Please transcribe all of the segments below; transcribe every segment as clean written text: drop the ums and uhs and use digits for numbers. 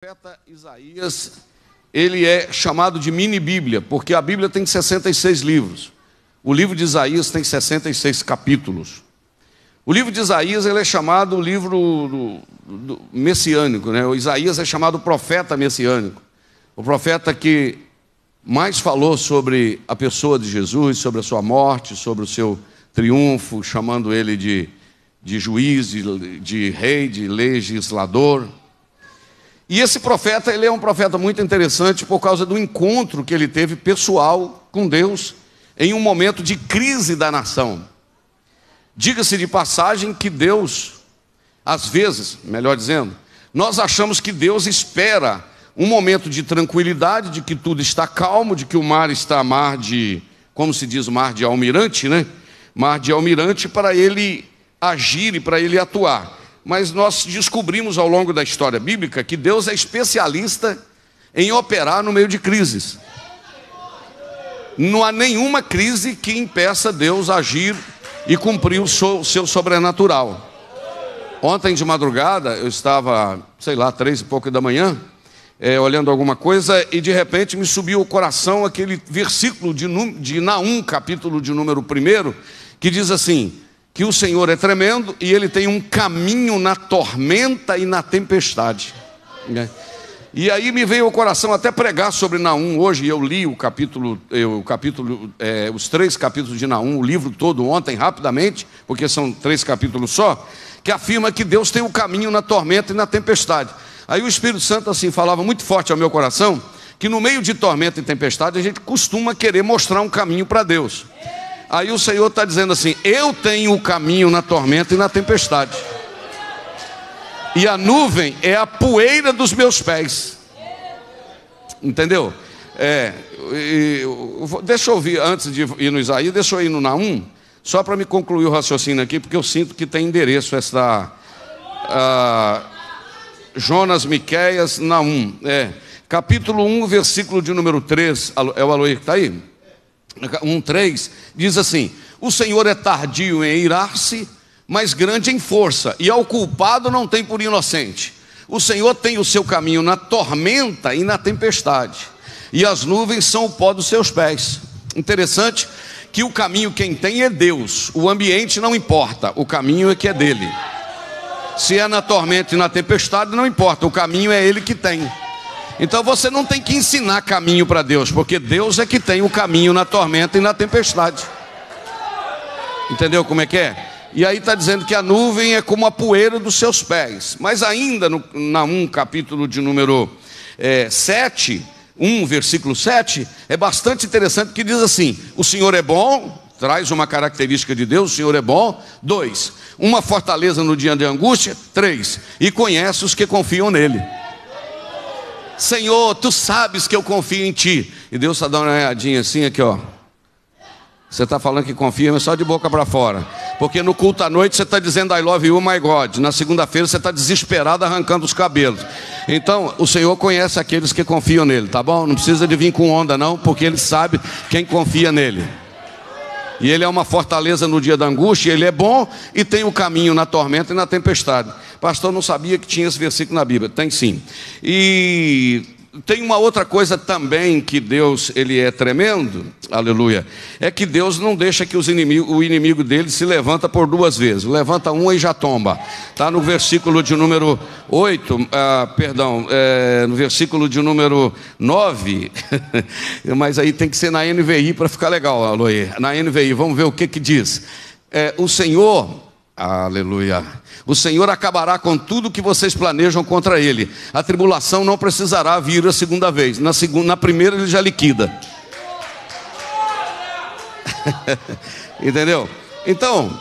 profeta Isaías, ele é chamado de mini-bíblia, porque a Bíblia tem 66 livros. O livro de Isaías tem 66 capítulos. O livro de Isaías ele é chamado o livro messiânico, né? O Isaías é chamado profeta messiânico. O profeta que mais falou sobre a pessoa de Jesus, sobre a sua morte, sobre o seu triunfo, chamando ele de juiz, de rei, de legislador. E esse profeta, ele é um profeta muito interessante por causa do encontro que ele teve pessoal com Deus em um momento de crise da nação. Diga-se de passagem que Deus, às vezes, melhor dizendo, nós achamos que Deus espera um momento de tranquilidade, de que tudo está calmo, de que o mar está mar de, como se diz, mar de almirante, né? Mar de almirante para ele agir e para ele atuar. Mas nós descobrimos ao longo da história bíblica que Deus é especialista em operar no meio de crises. Não há nenhuma crise que impeça Deus agir e cumprir o seu sobrenatural. Ontem de madrugada, eu estava, 3 e pouco da manhã, olhando alguma coisa, e de repente me subiu ao coração aquele versículo de Naum, capítulo de número 1, que diz assim: que o Senhor é tremendo e Ele tem um caminho na tormenta e na tempestade. E aí me veio ao coração até pregar sobre Naum hoje. Eu li os 3 capítulos de Naum, o livro todo ontem, rapidamente, porque são 3 capítulos só, que afirma que Deus tem o caminho na tormenta e na tempestade. Aí o Espírito Santo assim falava muito forte ao meu coração, que no meio de tormenta e tempestade a gente costuma querer mostrar um caminho para Deus. Aí o Senhor está dizendo assim: eu tenho o caminho na tormenta e na tempestade. E a nuvem é a poeira dos meus pés. Entendeu? Deixa eu ouvir, antes de ir no Isaías, deixa eu ir no Naum, só para me concluir o raciocínio aqui, porque eu sinto que tem endereço essa Jonas, Miqueias, Naum. Capítulo 1, versículo de número 3. É o Aloy que está aí? 1:3 diz assim: o Senhor é tardio em irar-se, mas grande em força, e ao culpado não tem por inocente. O Senhor tem o seu caminho na tormenta e na tempestade, e as nuvens são o pó dos seus pés. Interessante que o caminho quem tem é Deus, o ambiente não importa, o caminho é que é dele. Se é na tormenta e na tempestade, não importa, o caminho é ele que tem. Então você não tem que ensinar caminho para Deus, porque Deus é que tem o caminho na tormenta e na tempestade. Entendeu como é que é? E aí está dizendo que a nuvem é como a poeira dos seus pés. Mas ainda no Naum, capítulo de número 7, 1, versículo 7, é bastante interessante, que diz assim: o Senhor é bom, traz uma característica de Deus, o Senhor é bom. 2, uma fortaleza no dia de angústia. 3, e conhece os que confiam nele. Senhor, tu sabes que eu confio em ti. E Deus está dando uma olhadinha assim, aqui ó. Você está falando que confia, mas só de boca para fora. Porque no culto à noite você está dizendo I love you, my God. Na segunda-feira você está desesperado arrancando os cabelos. Então o Senhor conhece aqueles que confiam nele, tá bom? Não precisa de vir com onda não, porque Ele sabe quem confia nele. E Ele é uma fortaleza no dia da angústia. Ele é bom e tem o caminho na tormenta e na tempestade. Pastor, não sabia que tinha esse versículo na Bíblia. Tem sim. E tem uma outra coisa também que Deus, ele é tremendo, aleluia, é que Deus não deixa que o inimigo dele se levanta por 2 vezes. Levanta uma e já tomba. Está no versículo de número 8, no versículo de número 9, mas aí tem que ser na NVI para ficar legal, aleluia. Na NVI, vamos ver o que diz. O Senhor, aleluia, o Senhor acabará com tudo que vocês planejam contra ele. A tribulação não precisará vir a segunda vez. Na primeira ele já liquida. Entendeu? Então,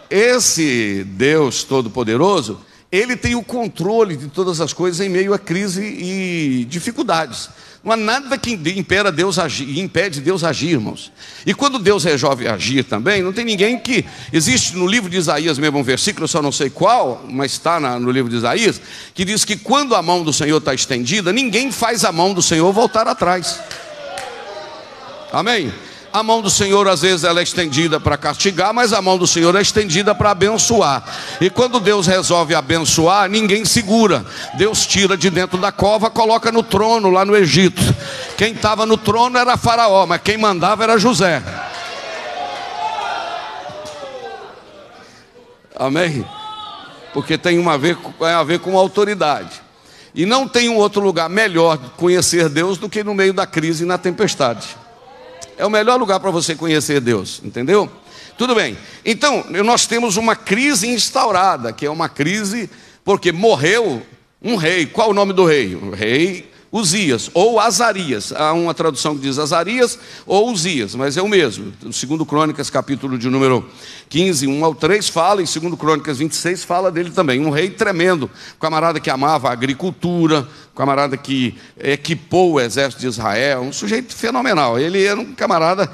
esse Deus Todo-Poderoso, Ele tem o controle de todas as coisas em meio a crise e dificuldades. Não há nada que impede Deus agir, irmãos. E quando Deus resolve agir também, não tem ninguém que... Existe no livro de Isaías mesmo um versículo, eu só não sei qual, mas está no livro de Isaías, que diz que quando a mão do Senhor está estendida, ninguém faz a mão do Senhor voltar atrás. Amém? A mão do Senhor às vezes ela é estendida para castigar, mas a mão do Senhor é estendida para abençoar. E quando Deus resolve abençoar, ninguém segura. Deus tira de dentro da cova, coloca no trono lá no Egito. Quem estava no trono era Faraó, mas quem mandava era José. Amém? Porque tem a ver com autoridade. E não tem um outro lugar melhor de conhecer Deus do que no meio da crise e na tempestade. É o melhor lugar para você conhecer Deus, entendeu? Tudo bem. Então, nós temos uma crise instaurada, que é uma crise porque morreu um rei. Qual o nome do rei? O rei Uzias, ou Azarias. Há uma tradução que diz Azarias ou Uzias, mas é o mesmo. Segundo Crônicas, capítulo de número 15, 1 ao 3, fala, e segundo Crônicas 26, fala dele também. Um rei tremendo, um camarada que amava a agricultura, um camarada que equipou o exército de Israel, um sujeito fenomenal. Ele era um camarada,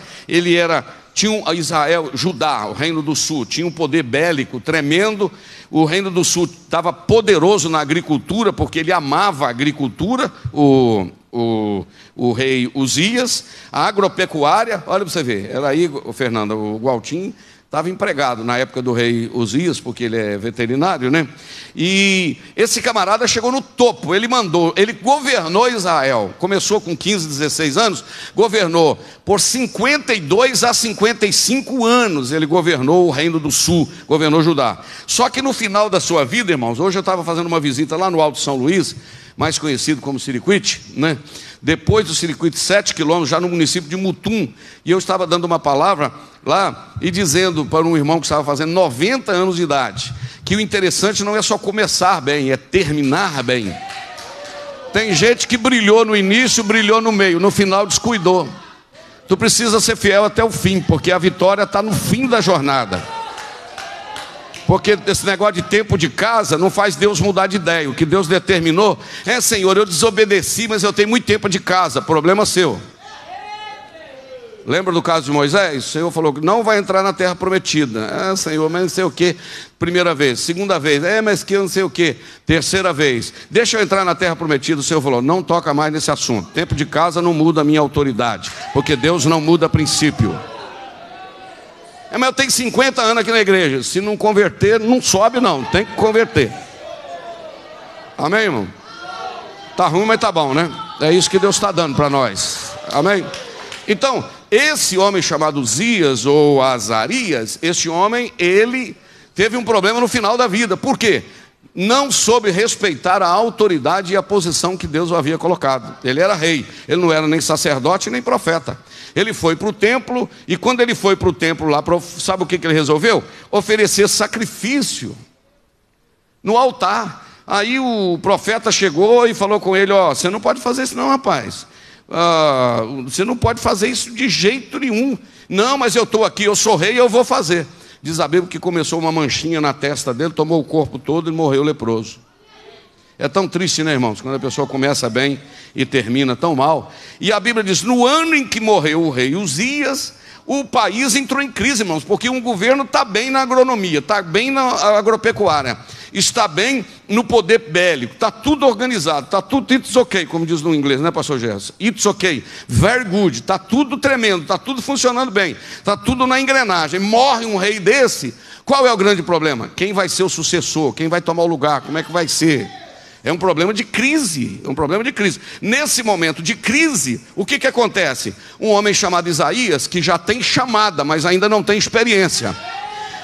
tinha Israel, Judá, o reino do sul, tinha um poder bélico tremendo. O reino do sul estava poderoso na agricultura, porque ele amava a agricultura, o rei Uzias. A agropecuária, olha para você ver, era aí, Fernanda, o Gualtim estava empregado na época do rei Uzias, porque ele é veterinário, né? E esse camarada chegou no topo, ele governou Israel, começou com 15, 16 anos, governou por 52 a 55 anos, ele governou o reino do sul, governou Judá. Só que no final da sua vida, irmãos, hoje eu estava fazendo uma visita lá no Alto São Luís, mais conhecido como Siriquite, né? Depois do Siriquite, 7 quilômetros, já no município de Mutum, e eu estava dando uma palavra lá, e dizendo para um irmão que estava fazendo 90 anos de idade, que o interessante não é só começar bem, é terminar bem. Tem gente que brilhou no início, brilhou no meio, no final descuidou. Tu precisa ser fiel até o fim, porque a vitória está no fim da jornada. Porque esse negócio de tempo de casa não faz Deus mudar de ideia. O que Deus determinou é: Senhor, eu desobedeci, mas eu tenho muito tempo de casa. Problema seu. Lembra do caso de Moisés? O Senhor falou que não vai entrar na terra prometida. Senhor, mas não sei o que. Primeira vez, segunda vez, mas que eu não sei o que. Terceira vez, deixa eu entrar na terra prometida. O Senhor falou: não toca mais nesse assunto. Tempo de casa não muda a minha autoridade, porque Deus não muda princípio. Mas eu tenho 50 anos aqui na igreja. Se não converter, não sobe não, tem que converter. Amém, irmão? Tá ruim, mas tá bom, né? É isso que Deus está dando para nós. Amém? Então, esse homem chamado Uzias ou Azarias, esse homem, ele teve um problema no final da vida. Por quê? Não soube respeitar a autoridade e a posição que Deus o havia colocado. Ele era rei, ele não era nem sacerdote nem profeta. Ele foi para o templo, e quando ele foi para o templo lá, sabe o que ele resolveu? Oferecer sacrifício no altar. Aí o profeta chegou e falou com ele: você não pode fazer isso não, rapaz. Você não pode fazer isso de jeito nenhum. Não, mas eu estou aqui, eu sou rei, eu vou fazer. Diz a Bíblia que começou uma manchinha na testa dele, tomou o corpo todo e morreu leproso. É tão triste, né, irmãos? Quando a pessoa começa bem e termina tão mal. E a Bíblia diz: no ano em que morreu o rei Uzias, o país entrou em crise, irmãos, porque um governo está bem na agronomia, está bem na agropecuária, está bem no poder bélico, está tudo organizado, está tudo it's okay, como diz no inglês, né, pastor Gerson? It's okay, very good, está tudo tremendo, está tudo funcionando bem, está tudo na engrenagem. Morre um rei desse, qual é o grande problema? Quem vai ser o sucessor? Quem vai tomar o lugar? Como é que vai ser? É um problema de crise, é um problema de crise. Nesse momento de crise, o que acontece? Um homem chamado Isaías, que já tem chamada, mas ainda não tem experiência.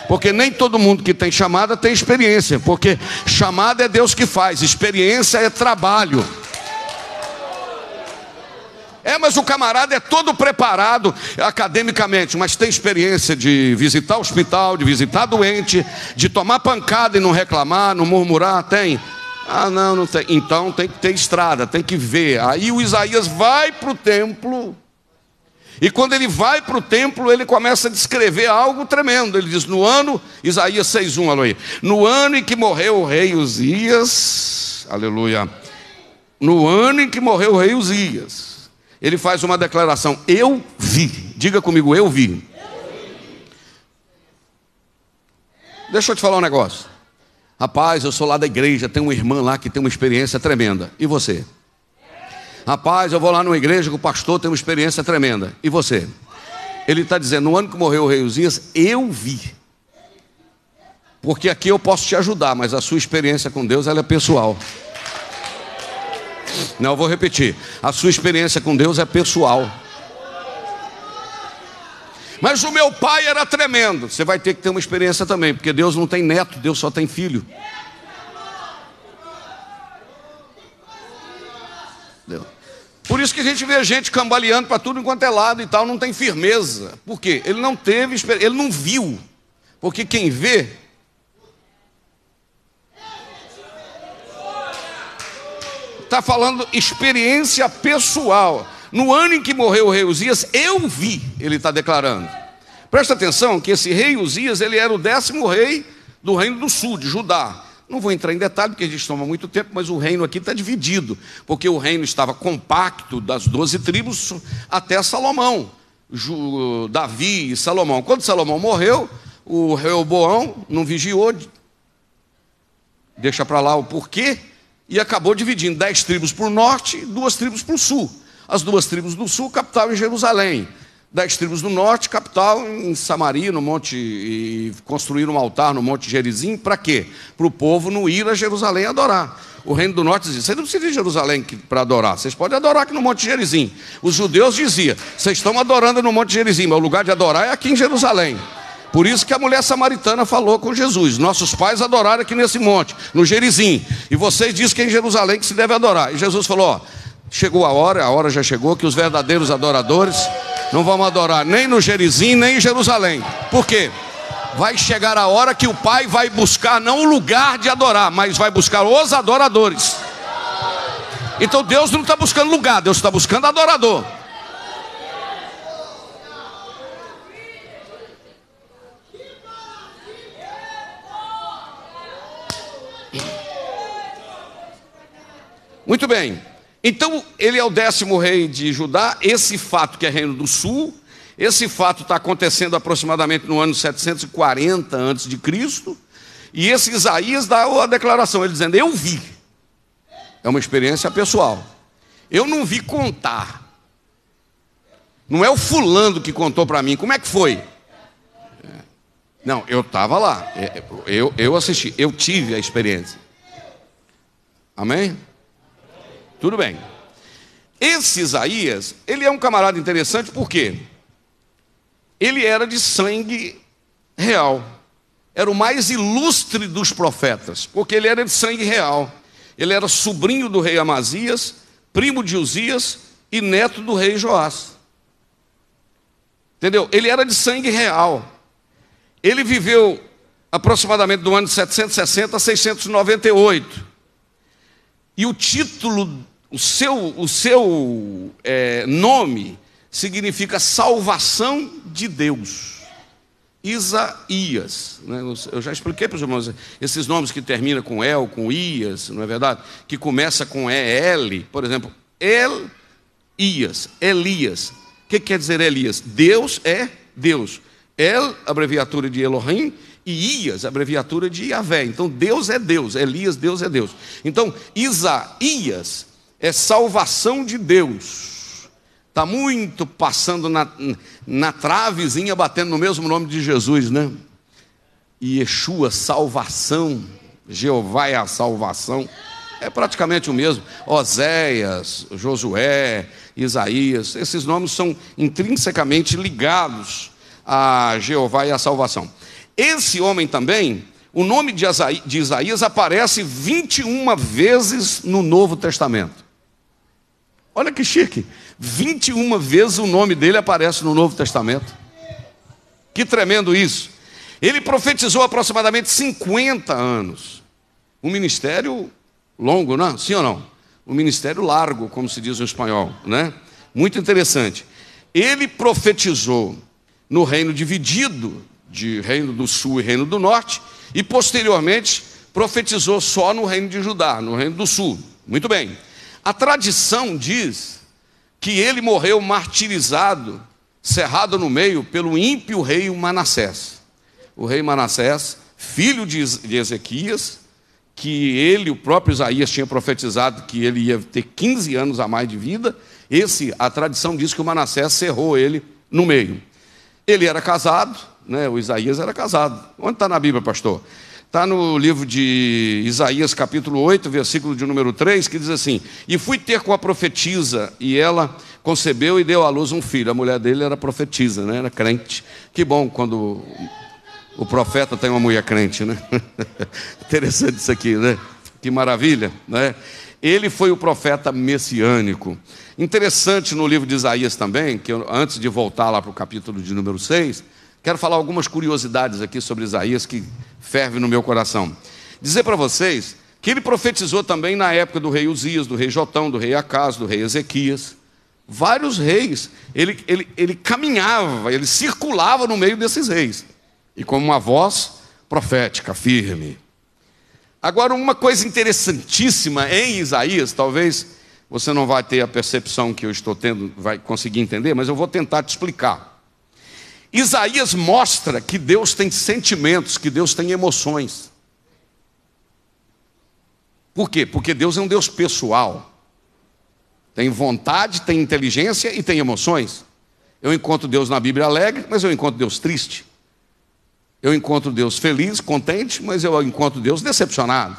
Porque nem todo mundo que tem chamada tem experiência. Porque chamada é Deus que faz, experiência é trabalho. Mas o camarada é todo preparado academicamente, mas tem experiência de visitar hospital, de visitar doente, de tomar pancada e não reclamar, não murmurar? Tem? Não tem. Então tem que ter estrada, tem que ver. Aí o Isaías vai para o templo, e quando ele vai para o templo, ele começa a descrever algo tremendo. Ele diz: no ano, Isaías 6:1, aleluia, no ano em que morreu o rei Uzias, aleluia, no ano em que morreu o rei Uzias, ele faz uma declaração: eu vi. Diga comigo: eu vi. Deixa eu te falar um negócio. Rapaz, eu sou lá da igreja, tem uma irmã lá que tem uma experiência tremenda. E você? Rapaz, eu vou lá numa igreja que o pastor tem uma experiência tremenda. E você? Ele está dizendo, no ano que morreu o rei Uzias, eu vi. Porque aqui eu posso te ajudar, mas a sua experiência com Deus, ela é pessoal. Não, eu vou repetir. A sua experiência com Deus é pessoal. Mas o meu pai era tremendo. Você vai ter que ter uma experiência também, porque Deus não tem neto, Deus só tem filho. Por isso que a gente vê gente cambaleando para tudo enquanto é lado e tal, não tem firmeza. Por quê? Ele não teve, ele não viu. Porque quem vê está falando experiência pessoal. No ano em que morreu o rei Uzias, eu vi, ele está declarando. Presta atenção que esse rei Uzias, ele era o 10º rei do reino do sul, de Judá. Não vou entrar em detalhe, porque a gente toma muito tempo, mas o reino aqui está dividido, porque o reino estava compacto das 12 tribos até Salomão, Davi e Salomão. Quando Salomão morreu, o Reoboão não vigiou, deixa para lá o porquê, e acabou dividindo 10 tribos para o norte e 2 tribos para o sul. As 2 tribos do sul, capital em Jerusalém. 10 tribos do norte, capital em Samaria, no monte, e construíram um altar no monte Gerizim, para quê? Para o povo não ir a Jerusalém adorar. O reino do norte dizia, vocês não precisam ir a Jerusalém para adorar, vocês podem adorar aqui no monte Gerizim. Os judeus diziam, vocês estão adorando no monte Gerizim, mas o lugar de adorar é aqui em Jerusalém. Por isso que a mulher samaritana falou com Jesus, nossos pais adoraram aqui nesse monte, no Gerizim, e vocês dizem que é em Jerusalém que se deve adorar. E Jesus falou, ó, chegou a hora já chegou, que os verdadeiros adoradores não vão adorar nem no Gerizim, nem em Jerusalém. Por quê? Vai chegar a hora que o Pai vai buscar não o lugar de adorar, mas vai buscar os adoradores. Então Deus não está buscando lugar, Deus está buscando adorador. Muito bem. Então, ele é o 10º rei de Judá. Esse fato que é reino do sul, esse fato está acontecendo aproximadamente no ano 740 a.C. E esse Isaías dá a declaração, ele dizendo, eu vi. É uma experiência pessoal. Eu não vi contar. Não é o fulano que contou para mim. Como é que foi? Não, eu estava lá. Eu assisti. Eu tive a experiência. Amém? Tudo bem. Esse Isaías, ele é um camarada interessante porque ele era de sangue real. Era o mais ilustre dos profetas, porque ele era de sangue real. Ele era sobrinho do rei Amazias, primo de Uzias e neto do rei Joás. Entendeu? Ele era de sangue real. Ele viveu aproximadamente do ano de 760 a 698. E o título, o seu nome significa salvação de Deus. Isaías, né? Eu já expliquei para os irmãos, esses nomes que terminam com El, com Ias, não é verdade? Que começa com EL, por exemplo, Elias. O que quer dizer Elias? Deus é Deus. El, abreviatura de Elohim, e Ias, abreviatura de Yahvé. Então Deus é Deus, Elias, Deus é Deus. Então Isaías é salvação de Deus. Está muito passando na travezinha, batendo no mesmo nome de Jesus, né? Yeshua, salvação. Jeová é a salvação. É praticamente o mesmo. Oséias, Josué, Isaías. Esses nomes são intrinsecamente ligados a Jeová e a salvação. Esse homem também, o nome de Isaías aparece 21 vezes no Novo Testamento. Olha que chique. 21 vezes o nome dele aparece no Novo Testamento. Que tremendo isso. Ele profetizou aproximadamente 50 anos. Um ministério longo, não? Sim ou não? Um ministério largo, como se diz no espanhol, né? Muito interessante. Ele profetizou no reino dividido, de reino do sul e reino do norte, e posteriormente profetizou só no reino de Judá, no reino do sul. Muito bem. A tradição diz que ele morreu martirizado, cerrado no meio, pelo ímpio rei Manassés. O rei Manassés, filho de Ezequias, que ele, o próprio Isaías, tinha profetizado que ele ia ter 15 anos a mais de vida. A tradição diz que o Manassés cerrou ele no meio. Ele era casado, né? O Isaías era casado. Onde está na Bíblia, pastor? Está no livro de Isaías, capítulo 8, versículo de número 3, que diz assim: e fui ter com a profetisa, e ela concebeu e deu à luz um filho. A mulher dele era profetisa, né? Era crente. Que bom quando o profeta tem uma mulher crente, né? Interessante isso aqui, né? Que maravilha, né? Ele foi o profeta messiânico. Interessante no livro de Isaías também, que eu, antes de voltar lá para o capítulo de número 6, quero falar algumas curiosidades aqui sobre Isaías que ferve no meu coração. Dizer para vocês que ele profetizou também na época do rei Uzias, do rei Jotão, do rei Acás, do rei Ezequias. Vários reis. Ele caminhava, ele circulava no meio desses reis. E com uma voz profética, firme. Agora, uma coisa interessantíssima em Isaías, talvez você não vai ter a percepção que eu estou tendo, vai conseguir entender, mas eu vou tentar te explicar. Isaías mostra que Deus tem sentimentos, que Deus tem emoções. Por quê? Porque Deus é um Deus pessoal. Tem vontade, tem inteligência e tem emoções. Eu encontro Deus na Bíblia alegre, mas eu encontro Deus triste. Eu encontro Deus feliz, contente, mas eu encontro Deus decepcionado.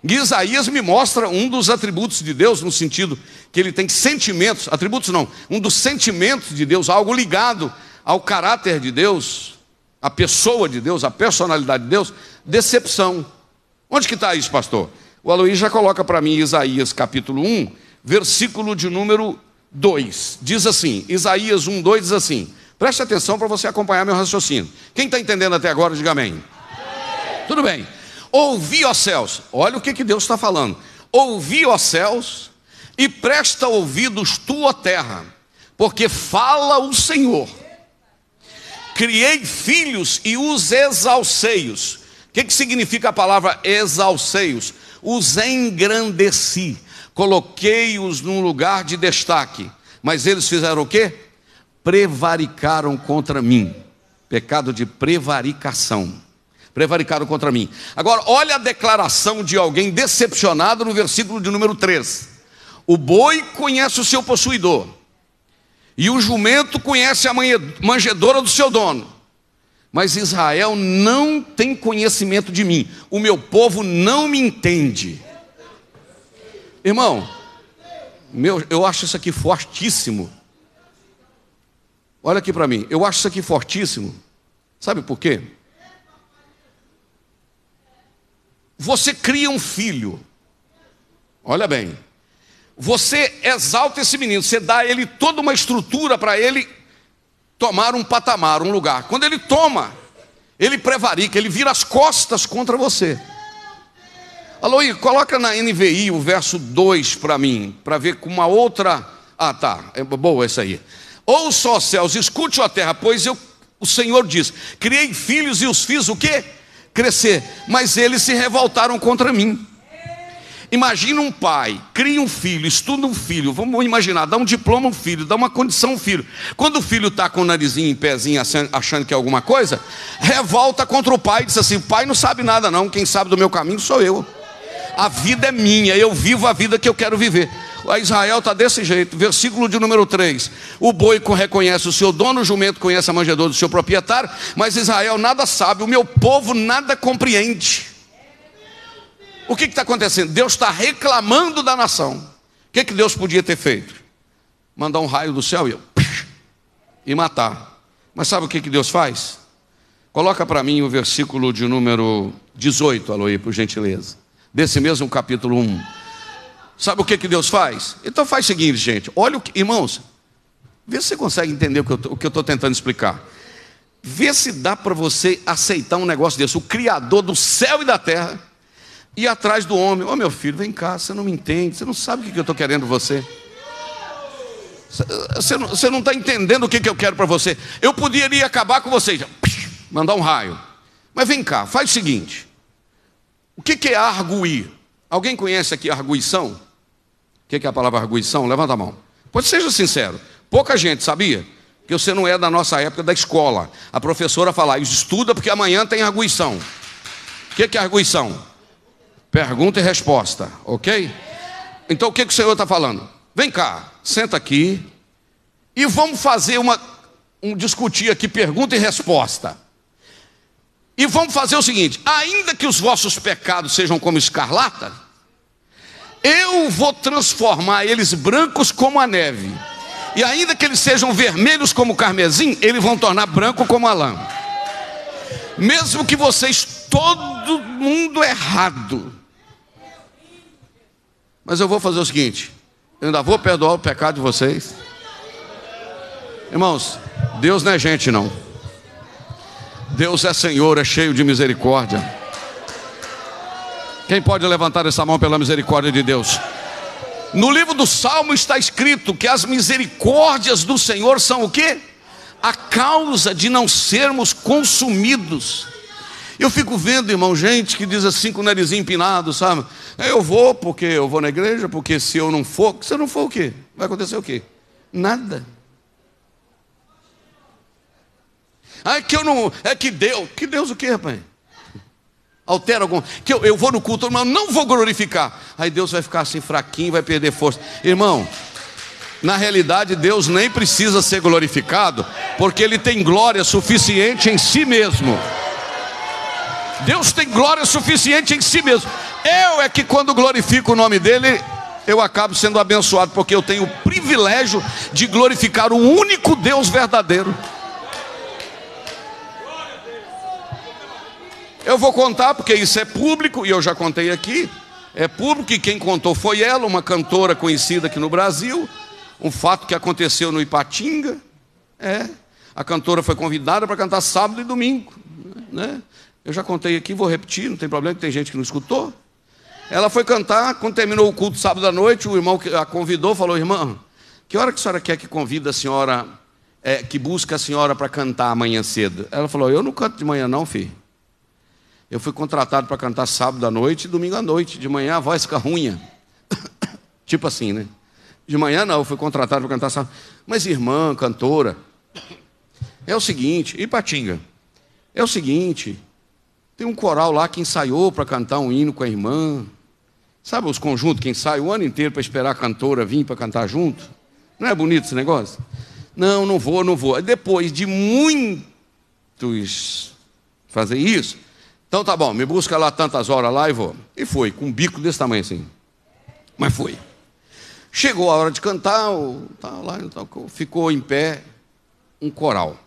E Isaías me mostra um dos atributos de Deus, no sentido que ele tem sentimentos, atributos não, um dos sentimentos de Deus, algo ligado ao caráter de Deus, à pessoa de Deus, à personalidade de Deus, decepção. Onde que está isso, pastor? O Aloysio já coloca para mim Isaías capítulo 1, versículo de número 2. Diz assim, Isaías 1, 2 diz assim, preste atenção para você acompanhar meu raciocínio. Quem está entendendo até agora, diga amém. Amém. Tudo bem. Ouvi, ó céus, olha o que Deus está falando. Ouvi, ó céus, e presta ouvidos tu, ó terra, porque fala o Senhor. Criei filhos e os exalcei-os. O que significa a palavra exalcei-os? Os engrandeci, coloquei-os num lugar de destaque. Mas eles fizeram o quê? Prevaricaram contra mim. Pecado de prevaricação. Prevaricaram contra mim. Agora, olha a declaração de alguém decepcionado no versículo de número 3. O boi conhece o seu possuidor, e o jumento conhece a manjedoura do seu dono. Mas Israel não tem conhecimento de mim. O meu povo não me entende. Irmão, eu acho isso aqui fortíssimo. Olha aqui para mim, eu acho isso aqui fortíssimo. Sabe por quê? Você cria um filho. Olha bem. Você exalta esse menino, você dá a ele toda uma estrutura para ele tomar um patamar, um lugar. Quando ele toma, ele prevarica, ele vira as costas contra você. Aloysio, coloca na NVI o verso 2 para mim, para ver com uma outra... Ah, tá, é boa essa aí. Ouça, ó céus, escute, ó terra, pois o Senhor diz, criei filhos e os fiz o quê? Crescer, mas eles se revoltaram contra mim. Imagina um pai, cria um filho, estuda um filho, vamos imaginar, dá um diploma a um filho, dá uma condição a um filho. Quando o filho está com o narizinho em pezinho, achando que é alguma coisa, revolta contra o pai, diz assim, o pai não sabe nada não, quem sabe do meu caminho sou eu. A vida é minha, eu vivo a vida que eu quero viver. A Israel está desse jeito, versículo de número 3. O boi reconhece o seu dono, o jumento conhece a manjedoura do seu proprietário, mas Israel nada sabe, o meu povo nada compreende. O que está acontecendo? Deus está reclamando da nação. O que Deus podia ter feito? Mandar um raio do céu e matar. Mas sabe o que Deus faz? Coloca para mim o versículo de número 18, Aloysio, por gentileza. Desse mesmo capítulo 1. Sabe o que Deus faz? Então faz o seguinte, gente. Olha, irmãos, vê se você consegue entender o que eu estou tentando explicar. Vê se dá para você aceitar um negócio desse. O Criador do céu e da terra ir atrás do homem. Ô meu filho, vem cá, você não me entende, você não sabe o que eu estou querendo você. Você não está entendendo o que eu quero para você. Eu poderia acabar com você, mandar um raio. Mas vem cá, faz o seguinte. O que é arguir? Alguém conhece aqui arguição? O que é a palavra arguição? Levanta a mão. Pois seja sincero, pouca gente sabia que você não é da nossa época da escola. A professora fala, estuda porque amanhã tem arguição. O que é arguição? Pergunta e resposta, ok? Então o que o Senhor está falando? Vem cá, senta aqui e vamos fazer discutir aqui pergunta e resposta. E vamos fazer o seguinte: ainda que os vossos pecados sejam como escarlata, eu vou transformar eles brancos como a neve. E ainda que eles sejam vermelhos como o carmesim, eles vão tornar branco como a lã. Mesmo que vocês, todo mundo errado, mas eu vou fazer o seguinte: eu ainda vou perdoar o pecado de vocês. Irmãos, Deus não é gente não. Deus é Senhor, é cheio de misericórdia. Quem pode levantar essa mão pela misericórdia de Deus? No livro do Salmo está escrito que as misericórdias do Senhor são o quê? A causa de não sermos consumidos. Eu fico vendo, irmão, gente que diz assim com o narizinho empinado, sabe? Eu vou porque eu vou na igreja, porque se eu não for o quê? Vai acontecer o quê? Nada. Ah, que eu não, é que Deus o quê, rapaz? Altera algum, que eu vou no culto, mas não vou glorificar. Aí Deus vai ficar assim fraquinho, vai perder força. Irmão, na realidade Deus nem precisa ser glorificado, porque Ele tem glória suficiente em si mesmo. Deus tem glória suficiente em si mesmo. Eu é que quando glorifico o nome dEle, eu acabo sendo abençoado, porque eu tenho o privilégio de glorificar o único Deus verdadeiro. Eu vou contar porque isso é público, e eu já contei aqui. É público, e quem contou foi ela, uma cantora conhecida aqui no Brasil. Um fato que aconteceu no Ipatinga. A cantora foi convidada para cantar sábado e domingo, né? Eu já contei aqui, vou repetir, não tem problema, que tem gente que não escutou. Ela foi cantar, quando terminou o culto sábado à noite, o irmão que a convidou falou: irmã, que hora que a senhora quer que convida a senhora, que busca a senhora para cantar amanhã cedo? Ela falou: eu não canto de manhã não, filho. Eu fui contratado para cantar sábado à noite e domingo à noite. De manhã a voz fica ruim. Tipo assim, né? De manhã não, eu fui contratado para cantar sábado. Mas irmã, cantora, é o seguinte, Ipatinga, é o seguinte, tem um coral lá que ensaiou para cantar um hino com a irmã. Sabe os conjuntos que ensaiam o ano inteiro para esperar a cantora vir para cantar junto? Não é bonito esse negócio? Não vou. Depois de muitos fazer isso, então tá bom, me busca lá tantas horas lá e vou. E foi, com um bico desse tamanho assim. Mas foi. Chegou a hora de cantar, ficou em pé um coral.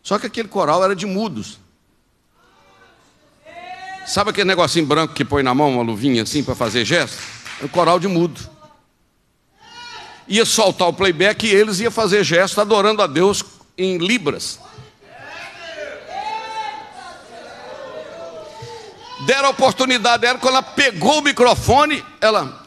Só que aquele coral era de mudos. Sabe aquele negocinho branco que põe na mão, uma luvinha assim para fazer gesto? É um coral de mudo. Ia soltar o playback e eles iam fazer gesto adorando a Deus em libras. Deram a oportunidade dela, quando ela pegou o microfone, ela...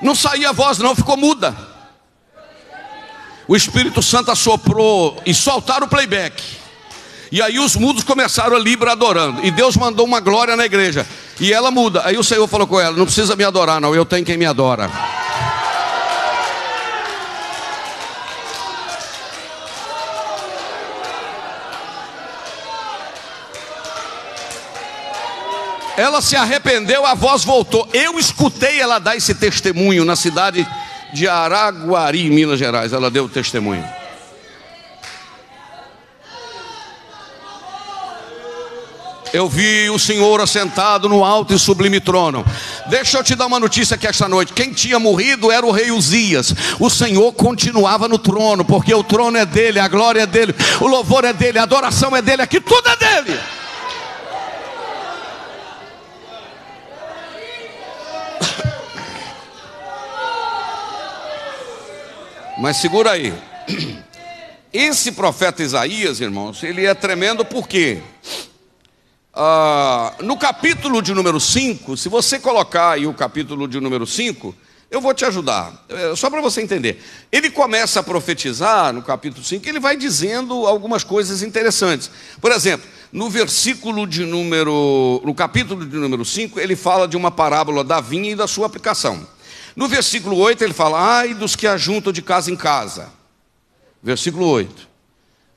Não saía a voz não, ficou muda. O Espírito Santo assoprou e soltaram o playback. E aí os mudos começaram a libra adorando. E Deus mandou uma glória na igreja. E ela muda. Aí o Senhor falou com ela: não precisa me adorar não, eu tenho quem me adora. Ela se arrependeu, a voz voltou. Eu escutei ela dar esse testemunho na cidade de Araguari, Minas Gerais. Ela deu o testemunho. Eu vi o Senhor assentado no alto e sublime trono. Deixa eu te dar uma notícia aqui esta noite. Quem tinha morrido era o rei Uzias. O Senhor continuava no trono, porque o trono é dele, a glória é dele, o louvor é dele, a adoração é dele, aqui tudo é dele. Mas segura aí. Esse profeta Isaías, irmãos, ele é tremendo porque no capítulo de número 5, se você colocar aí o capítulo de número 5, eu vou te ajudar, só para você entender. Ele começa a profetizar no capítulo 5, ele vai dizendo algumas coisas interessantes. Por exemplo, no capítulo de número 5, ele fala de uma parábola da vinha e da sua aplicação. No versículo 8 ele fala: ai dos que ajuntam de casa em casa. Versículo 8.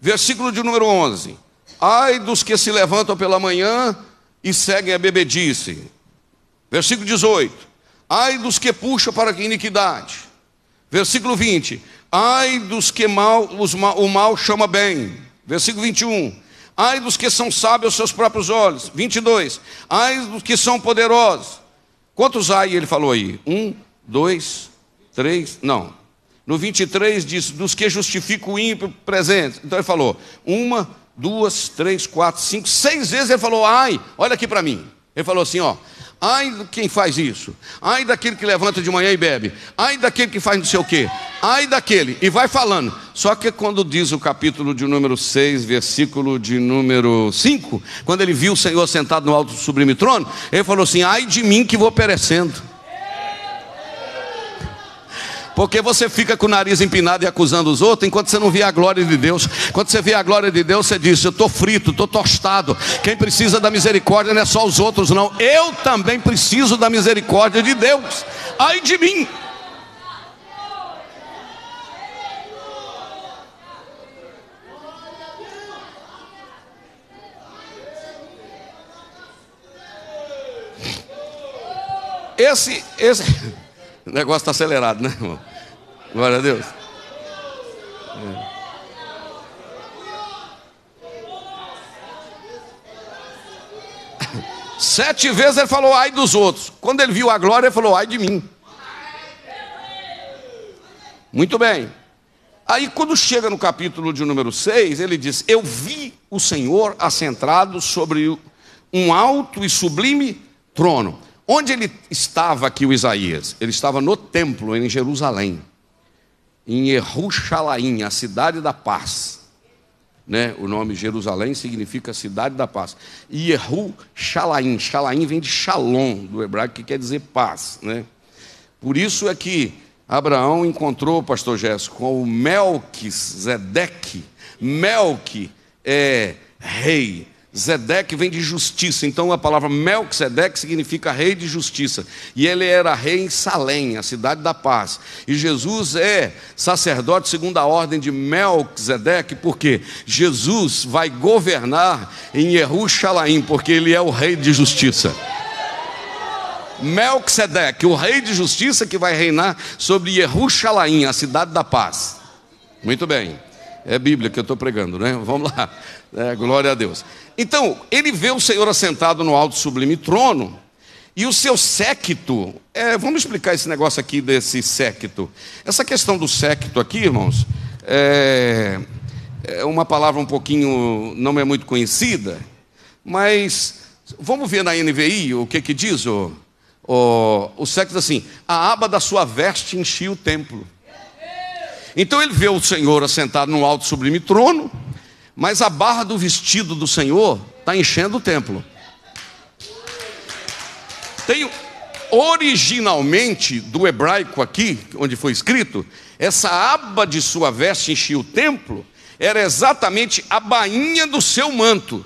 Versículo de número 11: Ai dos que se levantam pela manhã e seguem a bebedice. Versículo 18. Ai dos que puxam para a iniquidade. Versículo 20. Ai dos que o mal chama bem. Versículo 21. Ai dos que são sábios aos seus próprios olhos. 22. Ai dos que são poderosos. Quantos ai ele falou aí? 1, 2, 3, não. No 23 diz, dos que justificam o ímpio presente. Então ele falou, 1, 2, 3, 4, 5, 6 vezes ele falou, ai, olha aqui para mim. Ele falou assim, ó, ai de quem faz isso, ai daquele que levanta de manhã e bebe, ai daquele que faz não sei o quê, ai daquele, e vai falando. Só que quando diz o capítulo de número 6, versículo de número 5, quando ele viu o Senhor sentado no alto sublime trono, ele falou assim, ai de mim que vou perecendo. Porque você fica com o nariz empinado e acusando os outros, enquanto você não vê a glória de Deus. Quando você vê a glória de Deus, você diz, eu estou frito, estou tostado. Quem precisa da misericórdia não é só os outros não, eu também preciso da misericórdia de Deus. Ai de mim. Esse o negócio está acelerado, né, irmão? Glória a Deus. 7 vezes ele falou ai dos outros. Quando ele viu a glória, ele falou ai de mim. Muito bem. Aí quando chega no capítulo de número 6, ele diz, eu vi o Senhor assentado sobre um alto e sublime trono. Onde ele estava aqui, o Isaías? Ele estava no templo, em Jerusalém, em Jerusalém, a cidade da paz, né? O nome Jerusalém significa cidade da paz. E Jerusalém, Shalaim vem de Shalom, do hebraico, que quer dizer paz, né? Por isso é que Abraão encontrou, pastor Gerson, com o Melquisedeque. Melque é rei, Zedeque vem de justiça, então a palavra Melquisedeque significa rei de justiça, e ele era rei em Salém, a cidade da paz, e Jesus é sacerdote segundo a ordem de Melquisedeque, porque Jesus vai governar em Jerusalém, porque ele é o rei de justiça. Melquisedeque, o rei de justiça que vai reinar sobre Jerusalém, a cidade da paz. Muito bem, é Bíblia que eu estou pregando, né? Vamos lá, glória a Deus. Então, ele vê o Senhor assentado no alto sublime trono, e o seu séquito, vamos explicar esse negócio aqui desse séquito. Essa questão do séquito aqui, irmãos, é uma palavra um pouquinho, não é muito conhecida, mas vamos ver na NVI o que diz o séquito assim, a aba da sua veste enchia o templo. Então ele vê o Senhor assentado no alto sublime trono, mas a barra do vestido do Senhor está enchendo o templo. Tem originalmente do hebraico aqui, onde foi escrito, essa aba de sua veste enchia o templo, era exatamente a bainha do seu manto.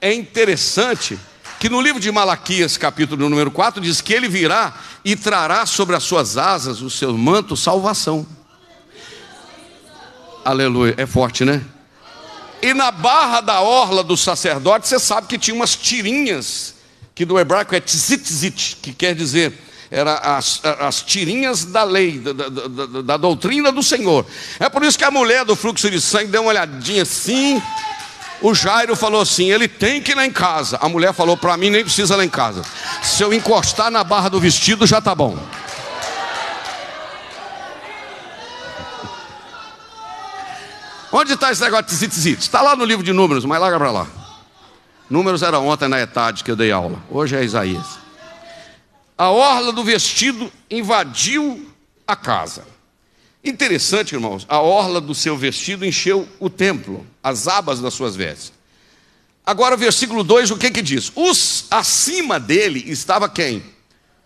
É interessante que no livro de Malaquias, capítulo número 4, diz que ele virá e trará sobre as suas asas, o seu manto, salvação. Aleluia, é forte, né? E na barra da orla do sacerdote, você sabe que tinha umas tirinhas, que do hebraico é tzitzit, que quer dizer, era as tirinhas da lei, da doutrina do Senhor. É por isso que a mulher do fluxo de sangue deu uma olhadinha assim. O Jairo falou assim, ele tem que ir lá em casa. A mulher falou, para mim nem precisa ir lá em casa. Se eu encostar na barra do vestido, já está bom. Onde está esse negócio de tzitzit? Está lá no livro de Números, mas larga para lá. Números era ontem na etade que eu dei aula. Hoje é Isaías. A orla do vestido invadiu a casa. Interessante, irmãos, a orla do seu vestido encheu o templo, as abas das suas vestes. Agora, versículo 2, o que diz? Acima dele estava quem?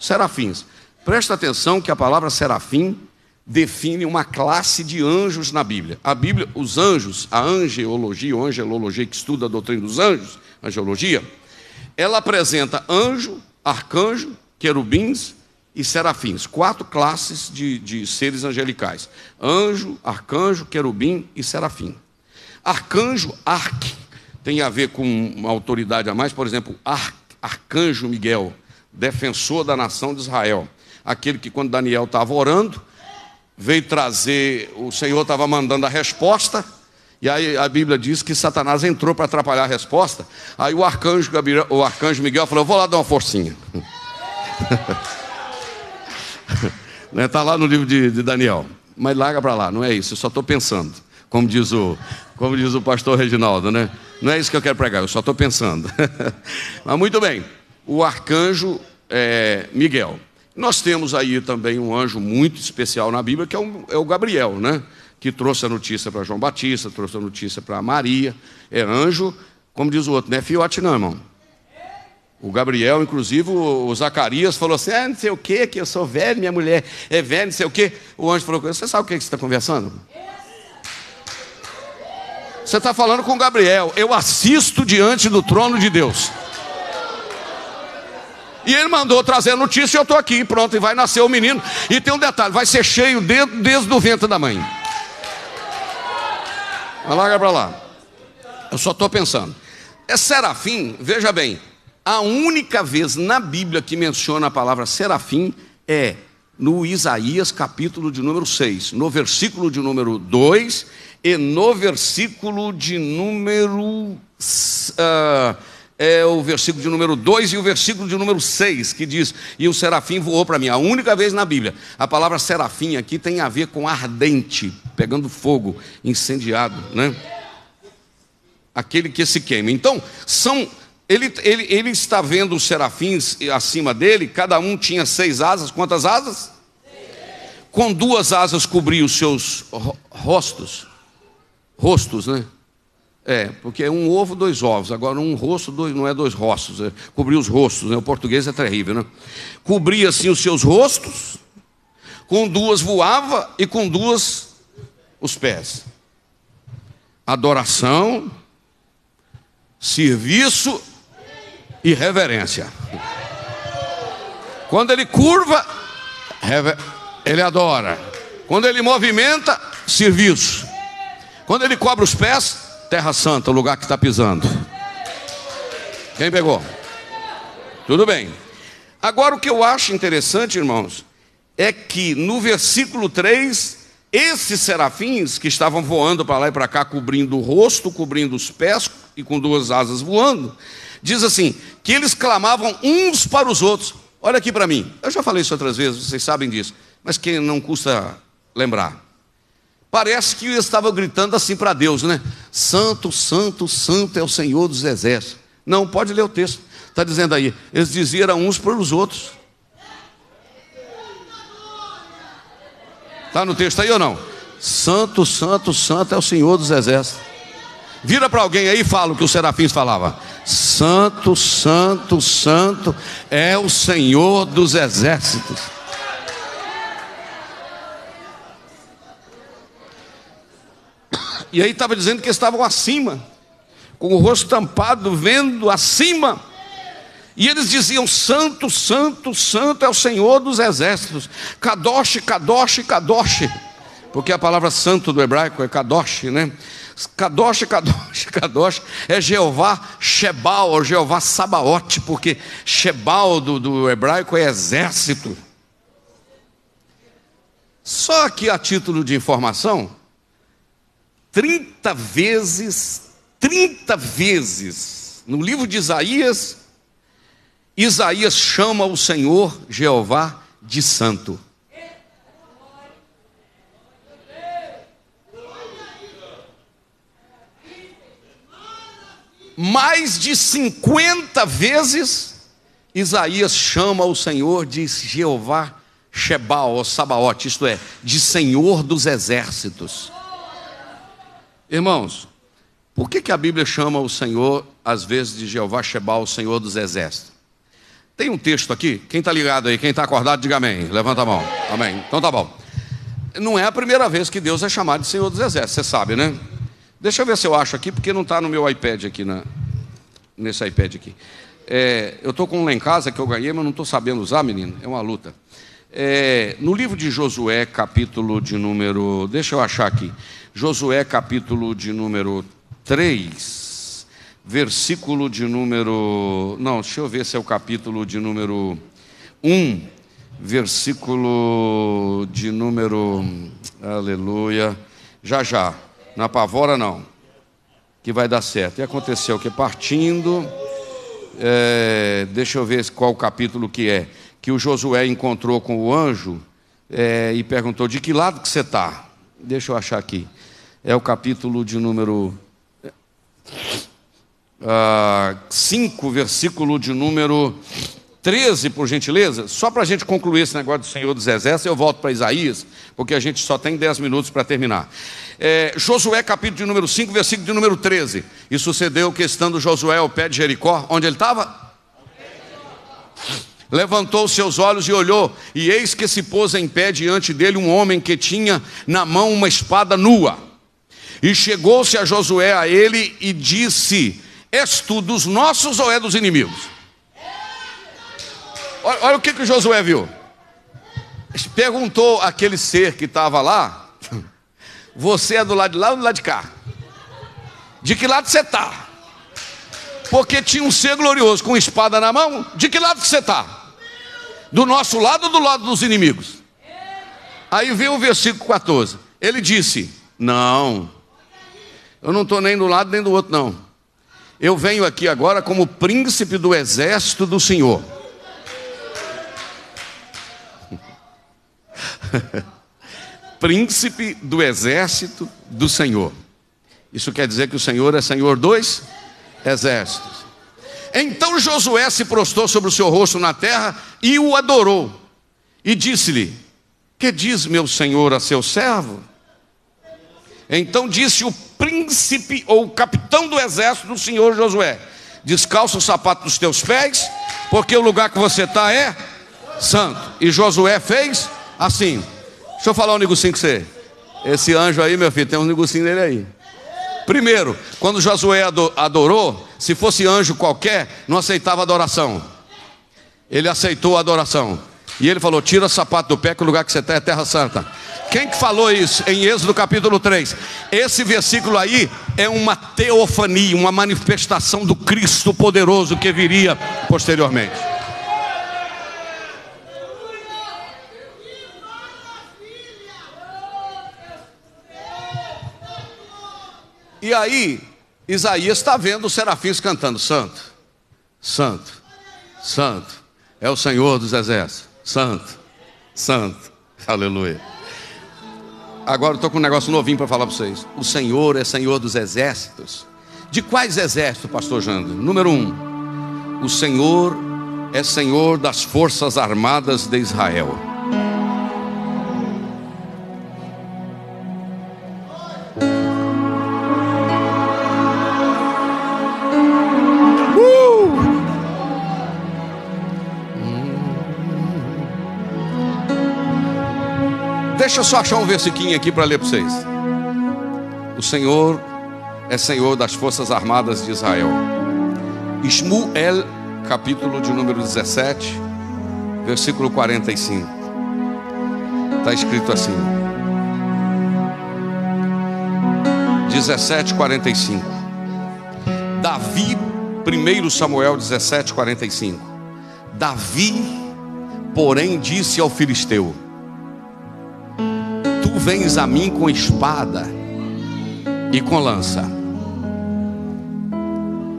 Serafins. Presta atenção que a palavra serafim define uma classe de anjos na Bíblia. A Bíblia, os anjos, a angelologia, ou angelologia que estuda a doutrina dos anjos, angelologia, ela apresenta anjo, arcanjo, querubins e serafins. 4 classes de seres angelicais: anjo, arcanjo, querubim e serafim. Arcanjo, arque, tem a ver com uma autoridade a mais. Por exemplo, arcanjo Miguel, defensor da nação de Israel. Aquele que, quando Daniel estava orando, veio trazer, o Senhor estava mandando a resposta, e aí a Bíblia diz que Satanás entrou para atrapalhar a resposta. Aí o arcanjo Miguel falou: eu vou lá dar uma forcinha. Está lá no livro de Daniel. Mas larga para lá, não é isso, eu só estou pensando. Como diz o pastor Reginaldo, né? Não é isso que eu quero pregar, eu só estou pensando. Mas muito bem, o arcanjo Miguel. Nós temos aí também um anjo muito especial na Bíblia, que é o Gabriel, né? Que trouxe a notícia para João Batista, trouxe a notícia para Maria. É anjo, como diz o outro, não é fiote não, irmão. O Gabriel, inclusive, o Zacarias falou assim: não sei o que eu sou velho, minha mulher é velha, não sei o que. O anjo falou: você sabe o que você está conversando? Você está falando com o Gabriel. Eu assisto diante do trono de Deus. E ele mandou trazer a notícia e eu estou aqui, pronto, e vai nascer o menino. E tem um detalhe: vai ser cheio desde o ventre da mãe. Mas larga para lá. Eu só estou pensando. Serafim, veja bem, a única vez na Bíblia que menciona a palavra serafim é no Isaías capítulo de número 6, no versículo de número 2 e no versículo de número... o versículo de número 2 e o versículo de número 6, que diz: e o serafim voou para mim. A única vez na Bíblia. A palavra serafim aqui tem a ver com ardente, pegando fogo, incendiado, né? Aquele que se queima. Então, ele está vendo os serafins acima dele. Cada um tinha 6 asas. Quantas asas? 6. Com 2 asas cobria os seus rostos, né? Porque é um ovo, 2 ovos. Agora um rosto, não é 2 rostos. Cobria os rostos, né? O português é terrível, né? Cobria assim os seus rostos. Com 2 voava e com 2 os pés. Adoração, serviço e reverência. Quando ele curva, ele adora. Quando ele movimenta, serviço. Quando ele cobre os pés, terra santa, o lugar que está pisando. Quem pegou? Tudo bem. Agora o que eu acho interessante, irmãos, é que no versículo 3, esses serafins que estavam voando para lá e para cá, cobrindo o rosto, cobrindo os pés e com 2 asas voando, diz assim, que eles clamavam uns para os outros. Olha aqui para mim, eu já falei isso outras vezes, vocês sabem disso, mas que não custa lembrar. Parece que eles estavam gritando assim para Deus, né? Santo, santo, santo é o Senhor dos exércitos. Não, pode ler o texto, está dizendo aí, eles diziam eram uns para os outros. Está no texto aí ou não? Santo, santo, santo é o Senhor dos exércitos. Vira para alguém aí e fala o que os serafins falavam. Santo, santo, santo é o Senhor dos exércitos. E aí estava dizendo que eles estavam acima, com o rosto tampado, vendo acima. E eles diziam: santo, santo, santo é o Senhor dos exércitos. Kadosh, Kadosh, Kadosh. Porque a palavra santo do hebraico é Kadosh, né? Kadosh, Kadosh, Kadosh é Jeová Shebal, ou Jeová Sabaote. Porque Shebal do hebraico é exército. Só que a título de informação, 30 vezes, no livro de Isaías, Isaías chama o Senhor Jeová de santo. Mais de 50 vezes Isaías chama o Senhor de Jeová Shebal, ou Sabaote, isto é, de Senhor dos exércitos. Irmãos, por que a Bíblia chama o Senhor, às vezes, de Jeová Shebal, o Senhor dos exércitos? Tem um texto aqui, quem está ligado aí, quem está acordado, diga amém, levanta a mão, amém, então tá bom. Não é a primeira vez que Deus é chamado de Senhor dos exércitos, você sabe, né? Deixa eu ver se eu acho aqui, porque não está no meu iPad aqui, nesse iPad aqui. Eu estou com um lá em casa que eu ganhei, mas não estou sabendo usar, menino. É uma luta. No livro de Josué, capítulo de número... Deixa eu achar aqui. Josué, capítulo de número 3, versículo de número... Não, deixa eu ver se é o capítulo de número 1, versículo de número... Aleluia. Já. Na apavora não, que vai dar certo. E aconteceu que partindo... deixa eu ver qual o capítulo que é. Que o Josué encontrou com o anjo e perguntou: de que lado que você está? Deixa eu achar aqui. É o capítulo de número 5, versículo de número 13, por gentileza. Só para a gente concluir esse negócio do Senhor dos Exércitos, eu volto para Isaías, porque a gente só tem 10 minutos para terminar. Josué, capítulo de número 5, versículo de número 13. E sucedeu que, estando Josué ao pé de Jericó, onde ele estava? Levantou os seus olhos e olhou, e eis que se pôs em pé diante dele um homem que tinha na mão uma espada nua. E chegou-se a Josué a ele e disse: és tu dos nossos ou é dos inimigos? Olha o que o Josué viu. Perguntou aquele ser que estava lá: você é do lado de lá ou do lado de cá? De que lado você está? Porque tinha um ser glorioso com espada na mão. De que lado que você está? Do nosso lado ou do lado dos inimigos? Aí veio o versículo 14. Ele disse: não, eu não estou nem do lado nem do outro não. Eu venho aqui agora como príncipe do exército do Senhor. Príncipe do exército do Senhor. Isso quer dizer que o Senhor é Senhor dos exércitos. Então Josué se prostrou sobre o seu rosto na terra e o adorou. E disse-lhe: que diz meu senhor a seu servo? Então disse o príncipe ou o capitão do exército do Senhor Josué: descalça o sapato dos teus pés, porque o lugar que você está é santo. E Josué fez assim. Deixa eu falar um negocinho com você. Esse anjo aí, meu filho, tem um negocinho dele aí. Primeiro, quando Josué adorou, se fosse anjo qualquer, não aceitava adoração. Ele aceitou a adoração. E ele falou: tira o sapato do pé, que o lugar que você está é terra santa. Quem que falou isso? Em Êxodo capítulo 3. Esse versículo aí é uma teofania, uma manifestação do Cristo poderoso que viria posteriormente. E aí, Isaías está vendo os serafins cantando: santo, santo, santo, é o Senhor dos exércitos. Santo, santo, aleluia. Agora eu estou com um negócio novinho para falar para vocês. O Senhor é Senhor dos exércitos. De quais exércitos, pastor Jandro? Número 1, o Senhor é Senhor das forças armadas de Israel. Deixa eu só achar um versiquinho aqui para ler para vocês. O Senhor é Senhor das forças armadas de Israel. Shmuel, capítulo de número 17, versículo 45. Está escrito assim: 17:45. Davi, 1 Samuel 17:45. Davi, porém, disse ao filisteu: tu vens a mim com espada e com lança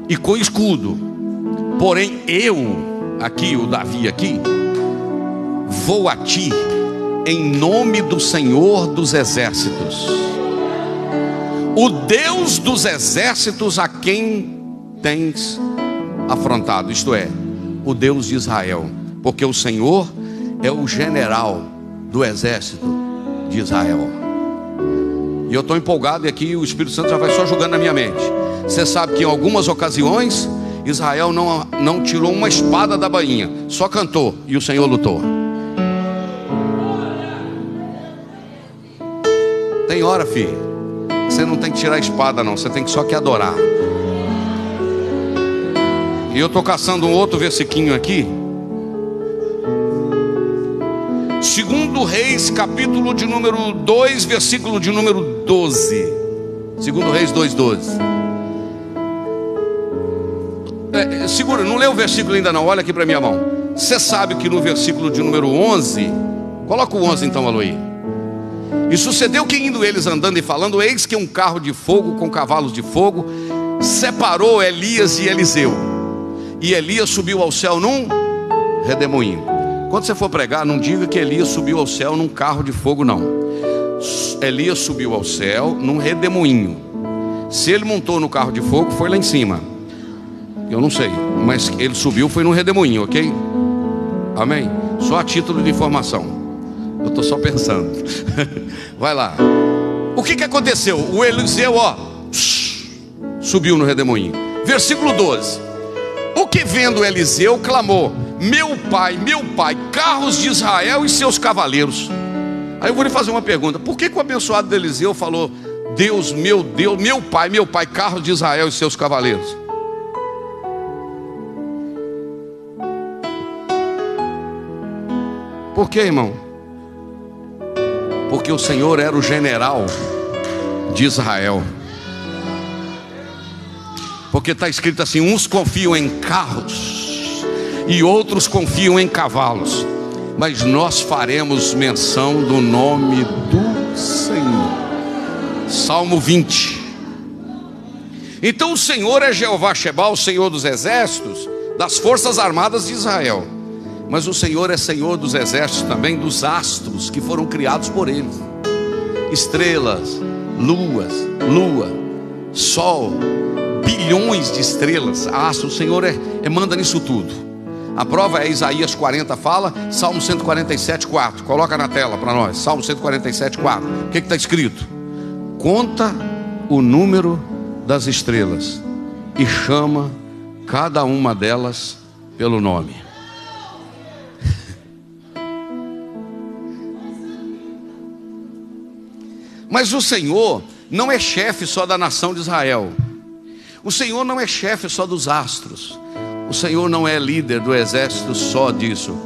e com escudo, porém eu, aqui o Davi aqui, vou a ti em nome do Senhor dos exércitos, o Deus dos exércitos a quem tens afrontado, isto é, o Deus de Israel, porque o Senhor é o general do exército de Israel. E eu estou empolgado, e aqui o Espírito Santo já vai só jogando na minha mente. Você sabe que em algumas ocasiões Israel não tirou uma espada da bainha, só cantou e o Senhor lutou. Tem hora, filho, você não tem que tirar a espada não, você tem que só que adorar. E eu estou caçando um outro versiquinho aqui. Segundo Reis, capítulo de número 2, versículo de número 12. Segundo Reis 2:12. Segura, não lê o versículo ainda não, olha aqui para minha mão. Você sabe que no versículo de número 11, coloca o 11 então, Aloí. E sucedeu que indo eles andando e falando, eis que um carro de fogo com cavalos de fogo separou Elias e Eliseu. E Elias subiu ao céu num redemoinho. Quando você for pregar, não diga que Elias subiu ao céu num carro de fogo, não. Elias subiu ao céu num redemoinho. Se ele montou no carro de fogo, foi lá em cima. Eu não sei, mas ele subiu, foi num redemoinho, ok? Amém? Só a título de informação. Eu estou só pensando. Vai lá. O que aconteceu? O Eliseu, subiu no redemoinho. Versículo 12. O que vendo Eliseu clamou: meu pai, carros de Israel e seus cavaleiros. Aí eu vou lhe fazer uma pergunta: por que o abençoado de Eliseu falou: Deus, meu pai, carros de Israel e seus cavaleiros? Por que, irmão? Porque o Senhor era o general de Israel. Porque está escrito assim: uns confiam em carros e outros confiam em cavalos, mas nós faremos menção do nome do Senhor. Salmo 20. Então o Senhor é Jeová Shebal, o Senhor dos exércitos, das forças armadas de Israel. Mas o Senhor é Senhor dos exércitos também, dos astros que foram criados por Ele. Estrelas, lua, sol, bilhões de estrelas, astros. O Senhor manda nisso tudo. A prova é Isaías 40 fala, Salmo 147, 4. Coloca na tela para nós, Salmo 147, 4. O que está escrito? Conta o número das estrelas e chama cada uma delas pelo nome. Mas o Senhor não é chefe só da nação de Israel. O Senhor não é chefe só dos astros. O Senhor não é líder do exército só disso.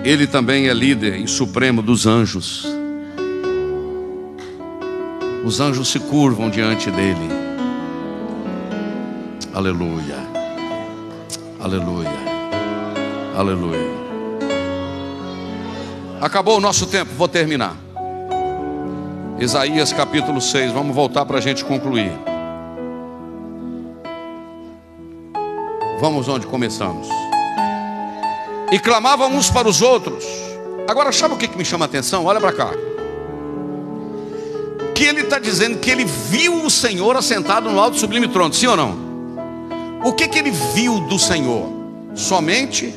Ele também é líder e supremo dos anjos. Os anjos se curvam diante dele. Aleluia. Aleluia. Aleluia. Acabou o nosso tempo, vou terminar. Isaías capítulo 6, vamos voltar para a gente concluir. Vamos onde começamos. E clamavam uns para os outros. Agora sabe o que me chama a atenção? Olha para cá. Que ele está dizendo que ele viu o Senhor assentado no alto e sublime trono. Sim ou não? O que ele viu do Senhor? Somente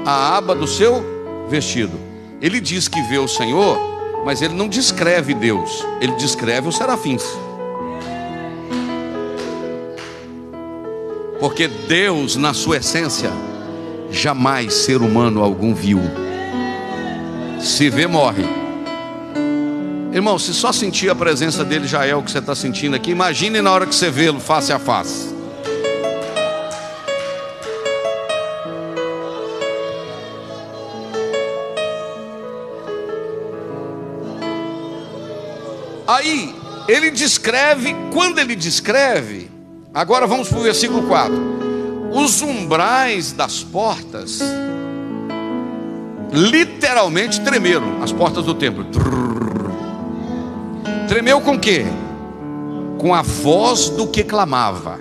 a aba do seu vestido. Ele diz que vê o Senhor, mas ele não descreve Deus, ele descreve os serafins. Porque Deus, na sua essência, jamais ser humano algum viu. Se vê, morre. Irmão, se só sentir a presença dele já é o que você está sentindo aqui, imagine na hora que você vê-lo face a face. Aí, ele descreve, quando ele descreve, agora vamos para o versículo 4. Os umbrais das portas literalmente tremeram, as portas do templo. Tremeu com o quê? Com a voz do que clamava.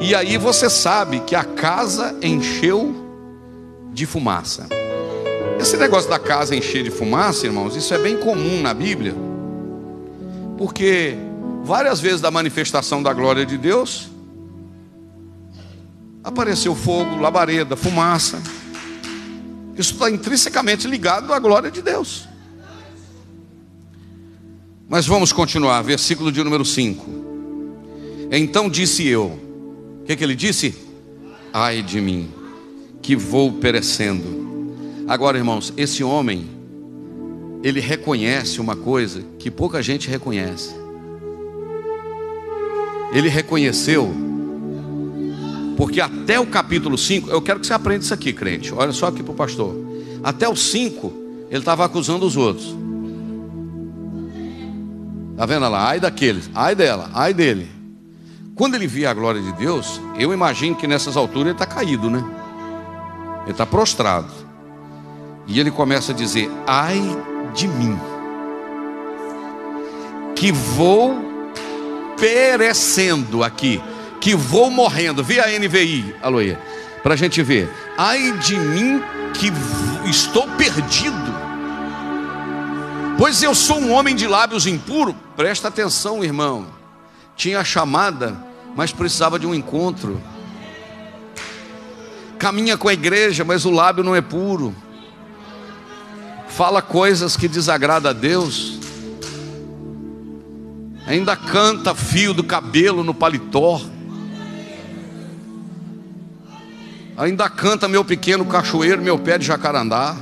E aí você sabe que a casa encheu de fumaça. Esse negócio da casa encher de fumaça, irmãos, isso é bem comum na Bíblia. Porque várias vezes da manifestação da glória de Deus apareceu fogo, labareda, fumaça. Isso está intrinsecamente ligado à glória de Deus. Mas vamos continuar, versículo de número 5. Então disse eu. O que ele disse? Ai de mim, que vou perecendo. Agora, irmãos, esse homem, ele reconhece uma coisa que pouca gente reconhece. Ele reconheceu, Porque até o capítulo 5, eu quero que você aprenda isso aqui, crente. Olha só aqui para o pastor. Até o 5, ele estava acusando os outros. Está vendo lá? Ai daqueles, ai dela, ai dele. Quando ele via a glória de Deus, eu imagino que nessas alturas ele está caído, né? Ele está prostrado. E ele começa a dizer: ai de mim, que vou perecendo aqui, que vou morrendo. Vê a NVI, Aloia, para a gente ver. Ai de mim, que estou perdido, pois eu sou um homem de lábios impuros. Presta atenção, irmão. Tinha a chamada, mas precisava de um encontro. Caminha com a igreja, mas o lábio não é puro. Fala coisas que desagradam a Deus. Ainda canta fio do cabelo no paletó. Ainda canta meu pequeno cachoeiro, meu pé de jacarandá.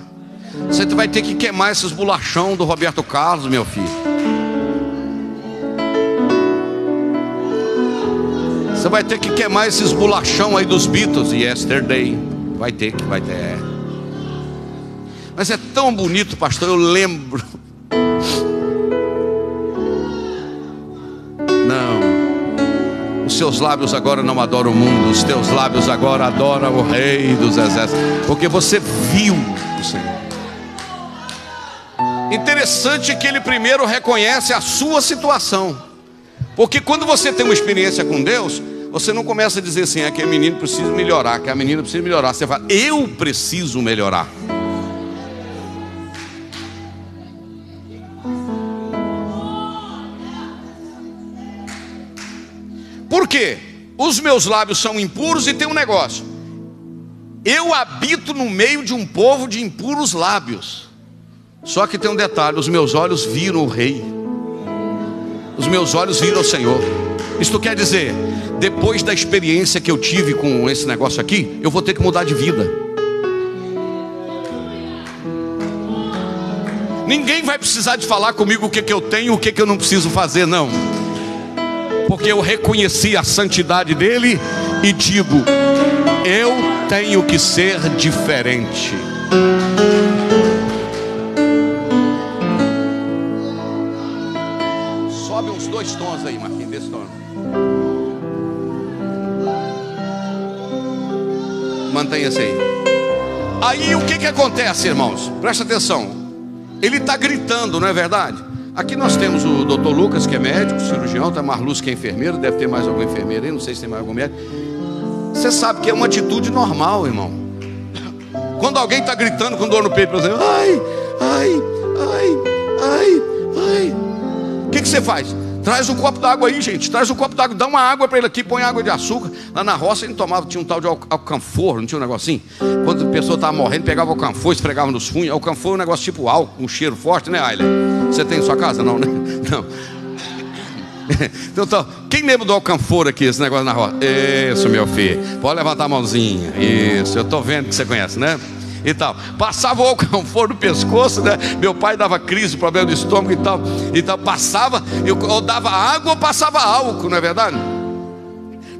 Você vai ter que queimar esses bolachão do Roberto Carlos, meu filho. Você vai ter que queimar esses bolachão aí dos Beatles. Yesterday. Vai ter. Mas é tão bonito, pastor, eu lembro. Não. Os seus lábios agora não adoram o mundo. Os teus lábios agora adoram o Rei dos Exércitos. Porque você viu o Senhor. Interessante que ele primeiro reconhece a sua situação. Porque quando você tem uma experiência com Deus, você não começa a dizer assim: que a menina precisa melhorar, que a menina precisa melhorar. Você fala: eu preciso melhorar. Por quê? Os meus lábios são impuros e tem um negócio: eu habito no meio de um povo de impuros lábios. Só que tem um detalhe: os meus olhos viram o Rei. Os meus olhos viram o Senhor. Isto quer dizer, depois da experiência que eu tive com esse negócio aqui, eu vou ter que mudar de vida. Ninguém vai precisar de falar comigo o que eu tenho, o que eu não preciso fazer, não. Porque eu reconheci a santidade dele e digo: eu tenho que ser diferente. Sobe uns 2 tons aí, Marquinhos, desse tom. Mantenha-se aí. Aí o que acontece, irmãos? Presta atenção. Ele está gritando, não é verdade? Aqui nós temos o doutor Lucas, que é médico, cirurgião. Tem a Marluz, que é enfermeira. Deve ter mais alguma enfermeira aí, não sei se tem mais algum médico. Você sabe que é uma atitude normal, irmão. Quando alguém está gritando com dor no peito, por exemplo, ai, ai, ai, ai, ai, o que você faz? Traz um copo d'água aí, gente. Traz um copo d'água, dá uma água para ele aqui, põe água de açúcar. Lá na roça ele tomava, tinha um tal de alcanfor, não tinha um negocinho? Quando a pessoa estava morrendo, pegava o alcanfor, esfregava nos funhos. Alcanfor é um negócio tipo álcool, um cheiro forte, né, Ayler? Você tem em sua casa? Não, né? Não. Então, quem lembra do alcanfor aqui, esse negócio na roça? Isso, meu filho. Pode levantar a mãozinha. Isso, eu estou vendo que você conhece, né? E tal, passava o alcanfor no pescoço, né? Meu pai dava crise, problema do estômago e tal, passava, eu dava água ou passava álcool, não é verdade?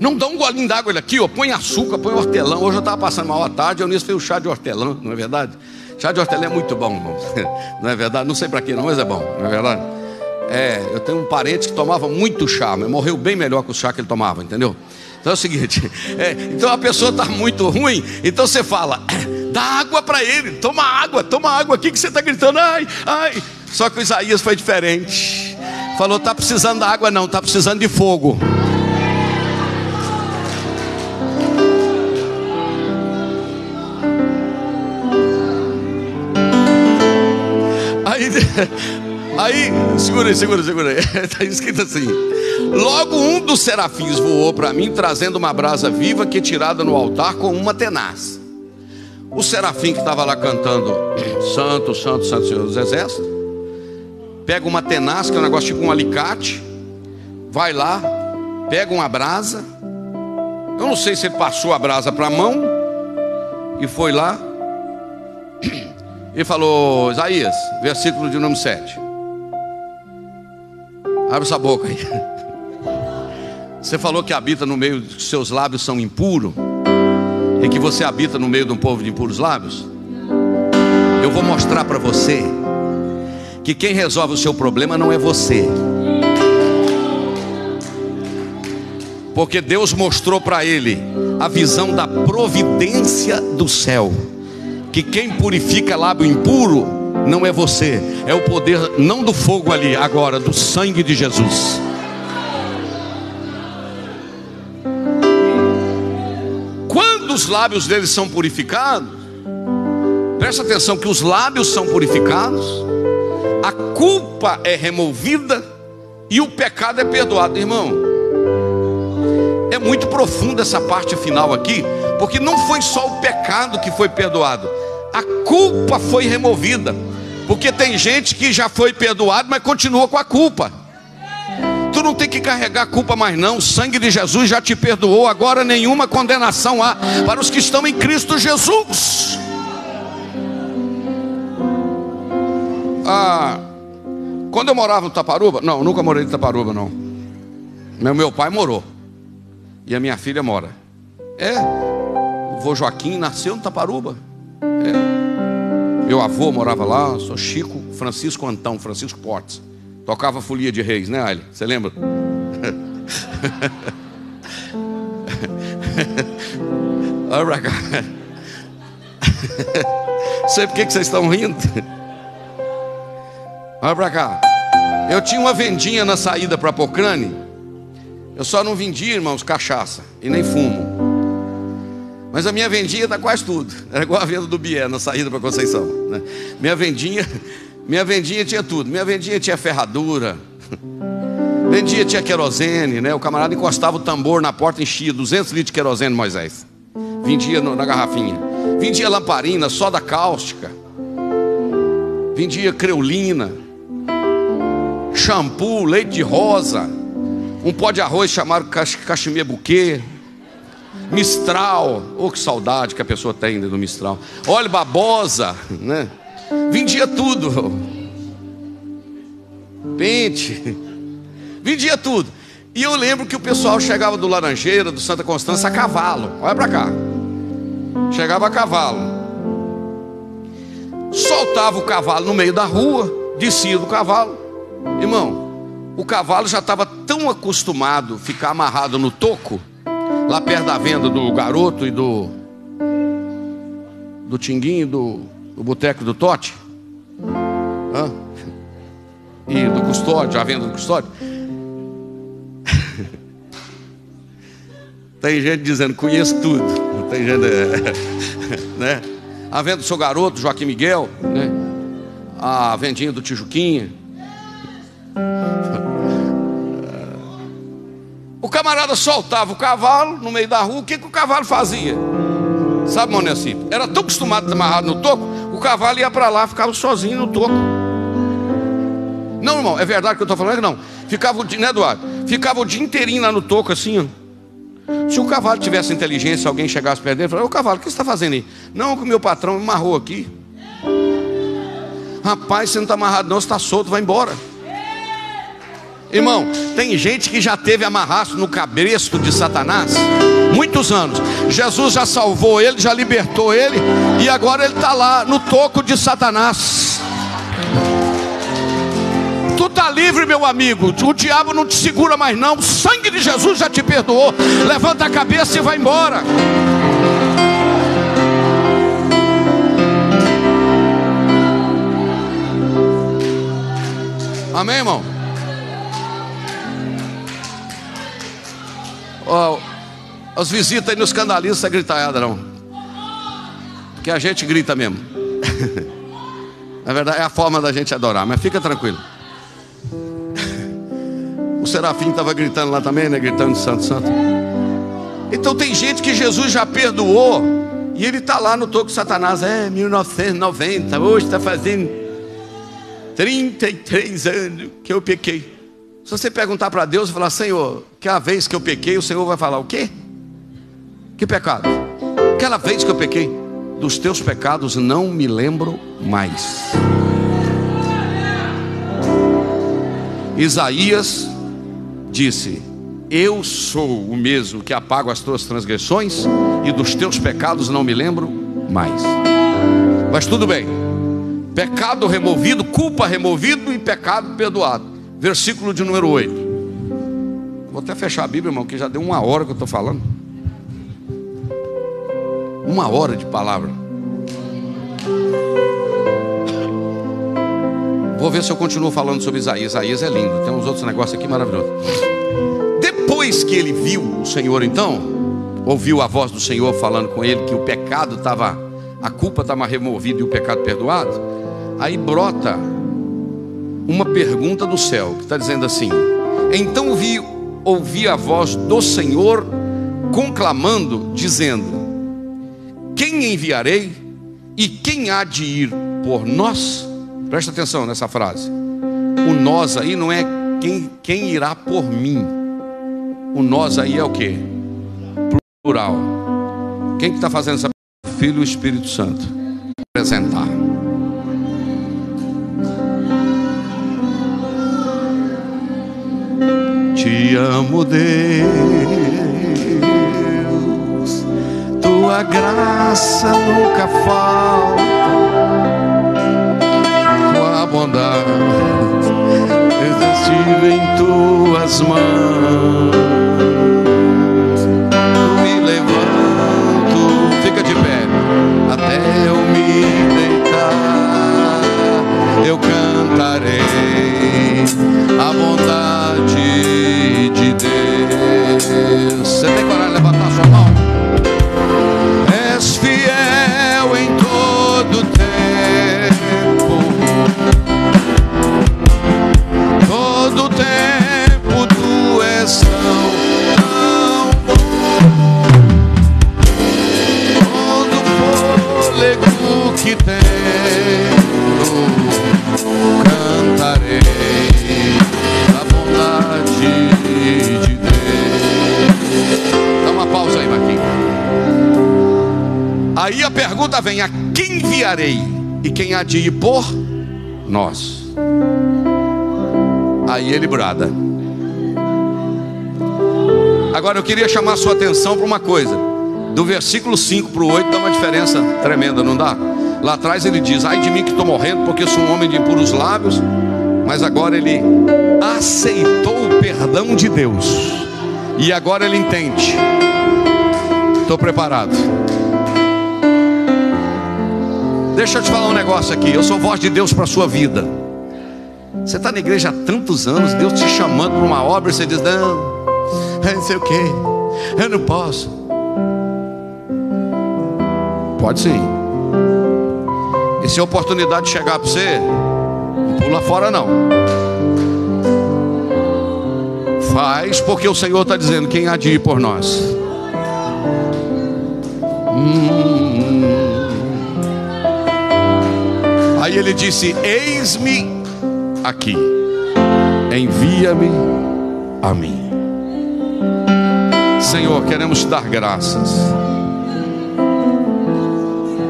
Não dá um golinho d'água aqui, ó, põe açúcar, põe hortelã. Hoje eu estava passando mal à tarde, eu nisso fiz o chá de hortelã, não é verdade? Chá de hortelã é muito bom, irmão. Não é verdade? Não sei para quê não, mas é bom, não é verdade? Eu tenho um parente que tomava muito chá, mas morreu bem melhor que o chá que ele tomava, entendeu? Então é o seguinte, então a pessoa está muito ruim, então você fala: dá água para ele, toma água aqui que você está gritando, ai, ai. Só que o Isaías foi diferente. Falou: está precisando da água não, está precisando de fogo. Aí, segura aí. Está escrito assim: logo um dos serafins voou para mim, trazendo uma brasa viva que é tirada no altar com uma tenaz. O serafim que estava lá cantando Santo, Santo, Santo Senhor dos Exércitos, pega uma tenaz, que é um negócio tipo um alicate, vai lá, pega uma brasa. Eu não sei se ele passou a brasa para a mão e foi lá e falou: Isaías, versículo de número 7. Abre essa boca aí. Você falou que habita no meio, que seus lábios são impuros, e que você habita no meio de um povo de impuros lábios. Eu vou mostrar para você que quem resolve o seu problema não é você, porque Deus mostrou para ele a visão da providência do céu, que quem purifica lábio impuro não é você, é o poder não do fogo ali, agora do sangue de Jesus. Quando os lábios deles são purificados, presta atenção que os lábios são purificados, a culpa é removida e o pecado é perdoado. Irmão, é muito profunda essa parte final aqui, porque não foi só o pecado que foi perdoado, a culpa foi removida. Porque tem gente que já foi perdoado, mas continua com a culpa. Tu não tem que carregar a culpa mais não. O sangue de Jesus já te perdoou. Agora nenhuma condenação há para os que estão em Cristo Jesus. Quando eu morava no Taparuba, não, nunca morei em Taparuba não. Meu pai morou e a minha filha mora. O vô Joaquim nasceu no Taparuba. Meu avô morava lá. Sou Chico Francisco Antão, Francisco Portes. Tocava Folia de Reis, né, Aile? Você lembra? Olha pra cá. Sei por que vocês estão rindo. Olha pra cá. Eu tinha uma vendinha na saída para Pocrane. Eu só não vendia, irmãos, cachaça e nem fumo. Mas a minha vendinha dá quase tudo. Era igual a venda do Bié na saída para Conceição, né? Minha vendinha tinha tudo. Minha vendinha tinha ferradura, vendia, tinha querosene, né? O camarada encostava o tambor na porta, enchia 200 litros de querosene, Moisés. Vendia na garrafinha. Vendia lamparina, soda cáustica. Vendia creolina, shampoo, leite de rosa, um pó de arroz chamado cachemir buquê, Mistral. Oh, que saudade que a pessoa tem do Mistral. Óleo babosa, né? Vendia tudo. Pente. Vendia tudo. E eu lembro que o pessoal chegava do Laranjeira, do Santa Constância, a cavalo. Olha pra cá. Chegava a cavalo. Soltava o cavalo no meio da rua, descia do cavalo. Irmão, o cavalo já estava tão acostumado a ficar amarrado no toco, lá perto da venda do Garoto e do Tinguinho, do Boteco do Tote, e do Custódio, a venda do Custódio. Tem gente dizendo, conheço tudo. Tem gente, né? A venda do seu Garoto, Joaquim Miguel, né? A vendinha do Tijuquinha. O camarada soltava o cavalo no meio da rua. O que o cavalo fazia? Sabe, Monecípio? Era tão acostumado a estar amarrado no toco. O cavalo ia para lá, ficava sozinho no toco. Não, irmão, é verdade que eu estou falando? Não. Ficava, né, Eduardo? Ficava o dia inteirinho lá no toco, assim, ó. Se o cavalo tivesse inteligência, alguém chegasse perto dele e falasse: ô cavalo, o que você está fazendo aí? Não, que o meu patrão me amarrou aqui. Rapaz, você não está amarrado não, você está solto, vai embora. Irmão, tem gente que já teve amarraço no cabresto de Satanás muitos anos. Jesus já salvou ele, já libertou ele, e agora ele está lá no toco de Satanás. Tu está livre, meu amigo. O diabo não te segura mais não. O sangue de Jesus já te perdoou. Levanta a cabeça e vai embora. Amém, irmão? As visitas aí não escandalizam essa gritaiada não, porque a gente grita mesmo. Na verdade é a forma da gente adorar, mas fica tranquilo. O Serafim estava gritando lá também, né? Gritando santo, santo. Então tem gente que Jesus já perdoou e ele está lá no toco de Satanás. 1990, hoje está fazendo 33 anos que eu pequei. Se você perguntar para Deus e falar: Senhor, que a vez que eu pequei, o Senhor vai falar: o quê? Que pecado? Aquela vez que eu pequei, dos teus pecados não me lembro mais. Isaías disse: eu sou o mesmo que apago as tuas transgressões e dos teus pecados não me lembro mais. Mas tudo bem, pecado removido, culpa removido e pecado perdoado. Versículo de número 8. Vou até fechar a Bíblia, irmão, que já deu 1 hora que eu estou falando. 1 hora de palavra. Vou ver se eu continuo falando sobre Isaías. Isaías é lindo, tem uns outros negócios aqui maravilhosos. Depois que ele viu o Senhor, então, ouviu a voz do Senhor falando com ele que o pecado estava, a culpa estava removida e o pecado perdoado. Aí brota uma pergunta do céu, que está dizendo assim: então ouvi a voz do Senhor conclamando, dizendo: quem enviarei e quem há de ir por nós? Presta atenção nessa frase. O nós aí não é quem irá por mim. O nós aí é o que? Plural. Quem que está fazendo essa? Filho e Espírito Santo. Apresentar. Te amo, Deus, tua graça nunca falta, tua bondade estive em tuas mãos. Me levanto, fica de pé, até eu me deitar, eu cantarei a bondade de Deus. Você tem coragem de levantar sua mão? És fiel em todo tempo, todo tempo tu és tão bom. Todo fôlego que tenho, cantarei a bondade de Deus. Dá uma pausa aí, Marquinhos. Aí a pergunta vem: a quem enviarei e quem há de ir por nós? Aí ele brada. Agora eu queria chamar a sua atenção para uma coisa. Do versículo 5 para o 8 dá uma diferença tremenda, não dá? Lá atrás ele diz: ai de mim que estou morrendo, porque sou um homem de impuros lábios. Mas agora ele aceitou o perdão de Deus. E agora ele entende: estou preparado. Deixa eu te falar um negócio aqui. Eu sou voz de Deus para a sua vida. Você está na igreja há tantos anos, Deus te chamando para uma obra, e você diz: não sei o que, eu não posso. Pode sim. E se a oportunidade chegar para você, não pula fora não. Faz, porque o Senhor está dizendo: quem há de ir por nós? Aí ele disse: eis-me aqui, envia-me a mim. Senhor, queremos te dar graças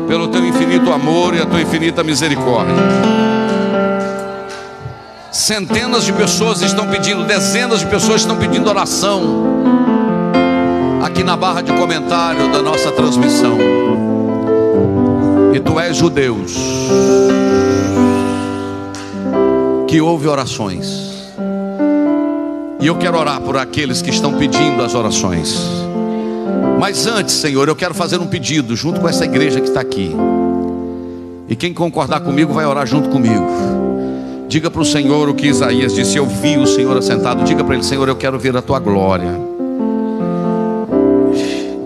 pelo teu infinito amor e a tua infinita misericórdia. Centenas de pessoas estão pedindo, dezenas de pessoas estão pedindo oração aqui na barra de comentário da nossa transmissão. E tu és o Deus que ouve orações. E eu quero orar por aqueles que estão pedindo as orações. Mas antes, Senhor, eu quero fazer um pedido junto com essa igreja que está aqui. E quem concordar comigo vai orar junto comigo. Diga para o Senhor o que Isaías disse: eu vi o Senhor assentado. Diga para ele: Senhor, eu quero ver a tua glória.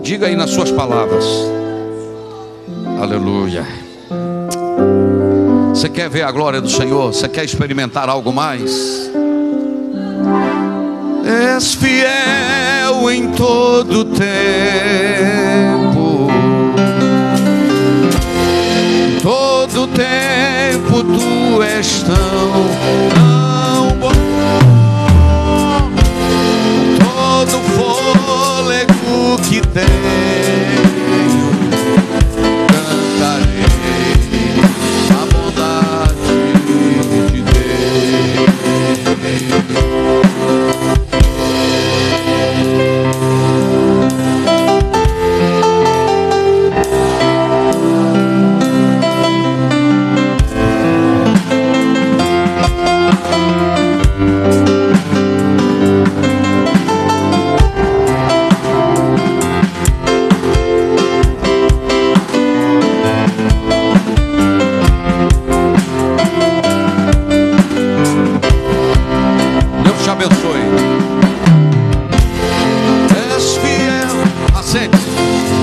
Diga aí nas suas palavras. Aleluia. Você quer ver a glória do Senhor? Você quer experimentar algo mais? És fiel em todo tempo, todo tempo tu és tão bom. Todo fôlego que tenho, cantarei a bondade de Deus. És fiel. Acende.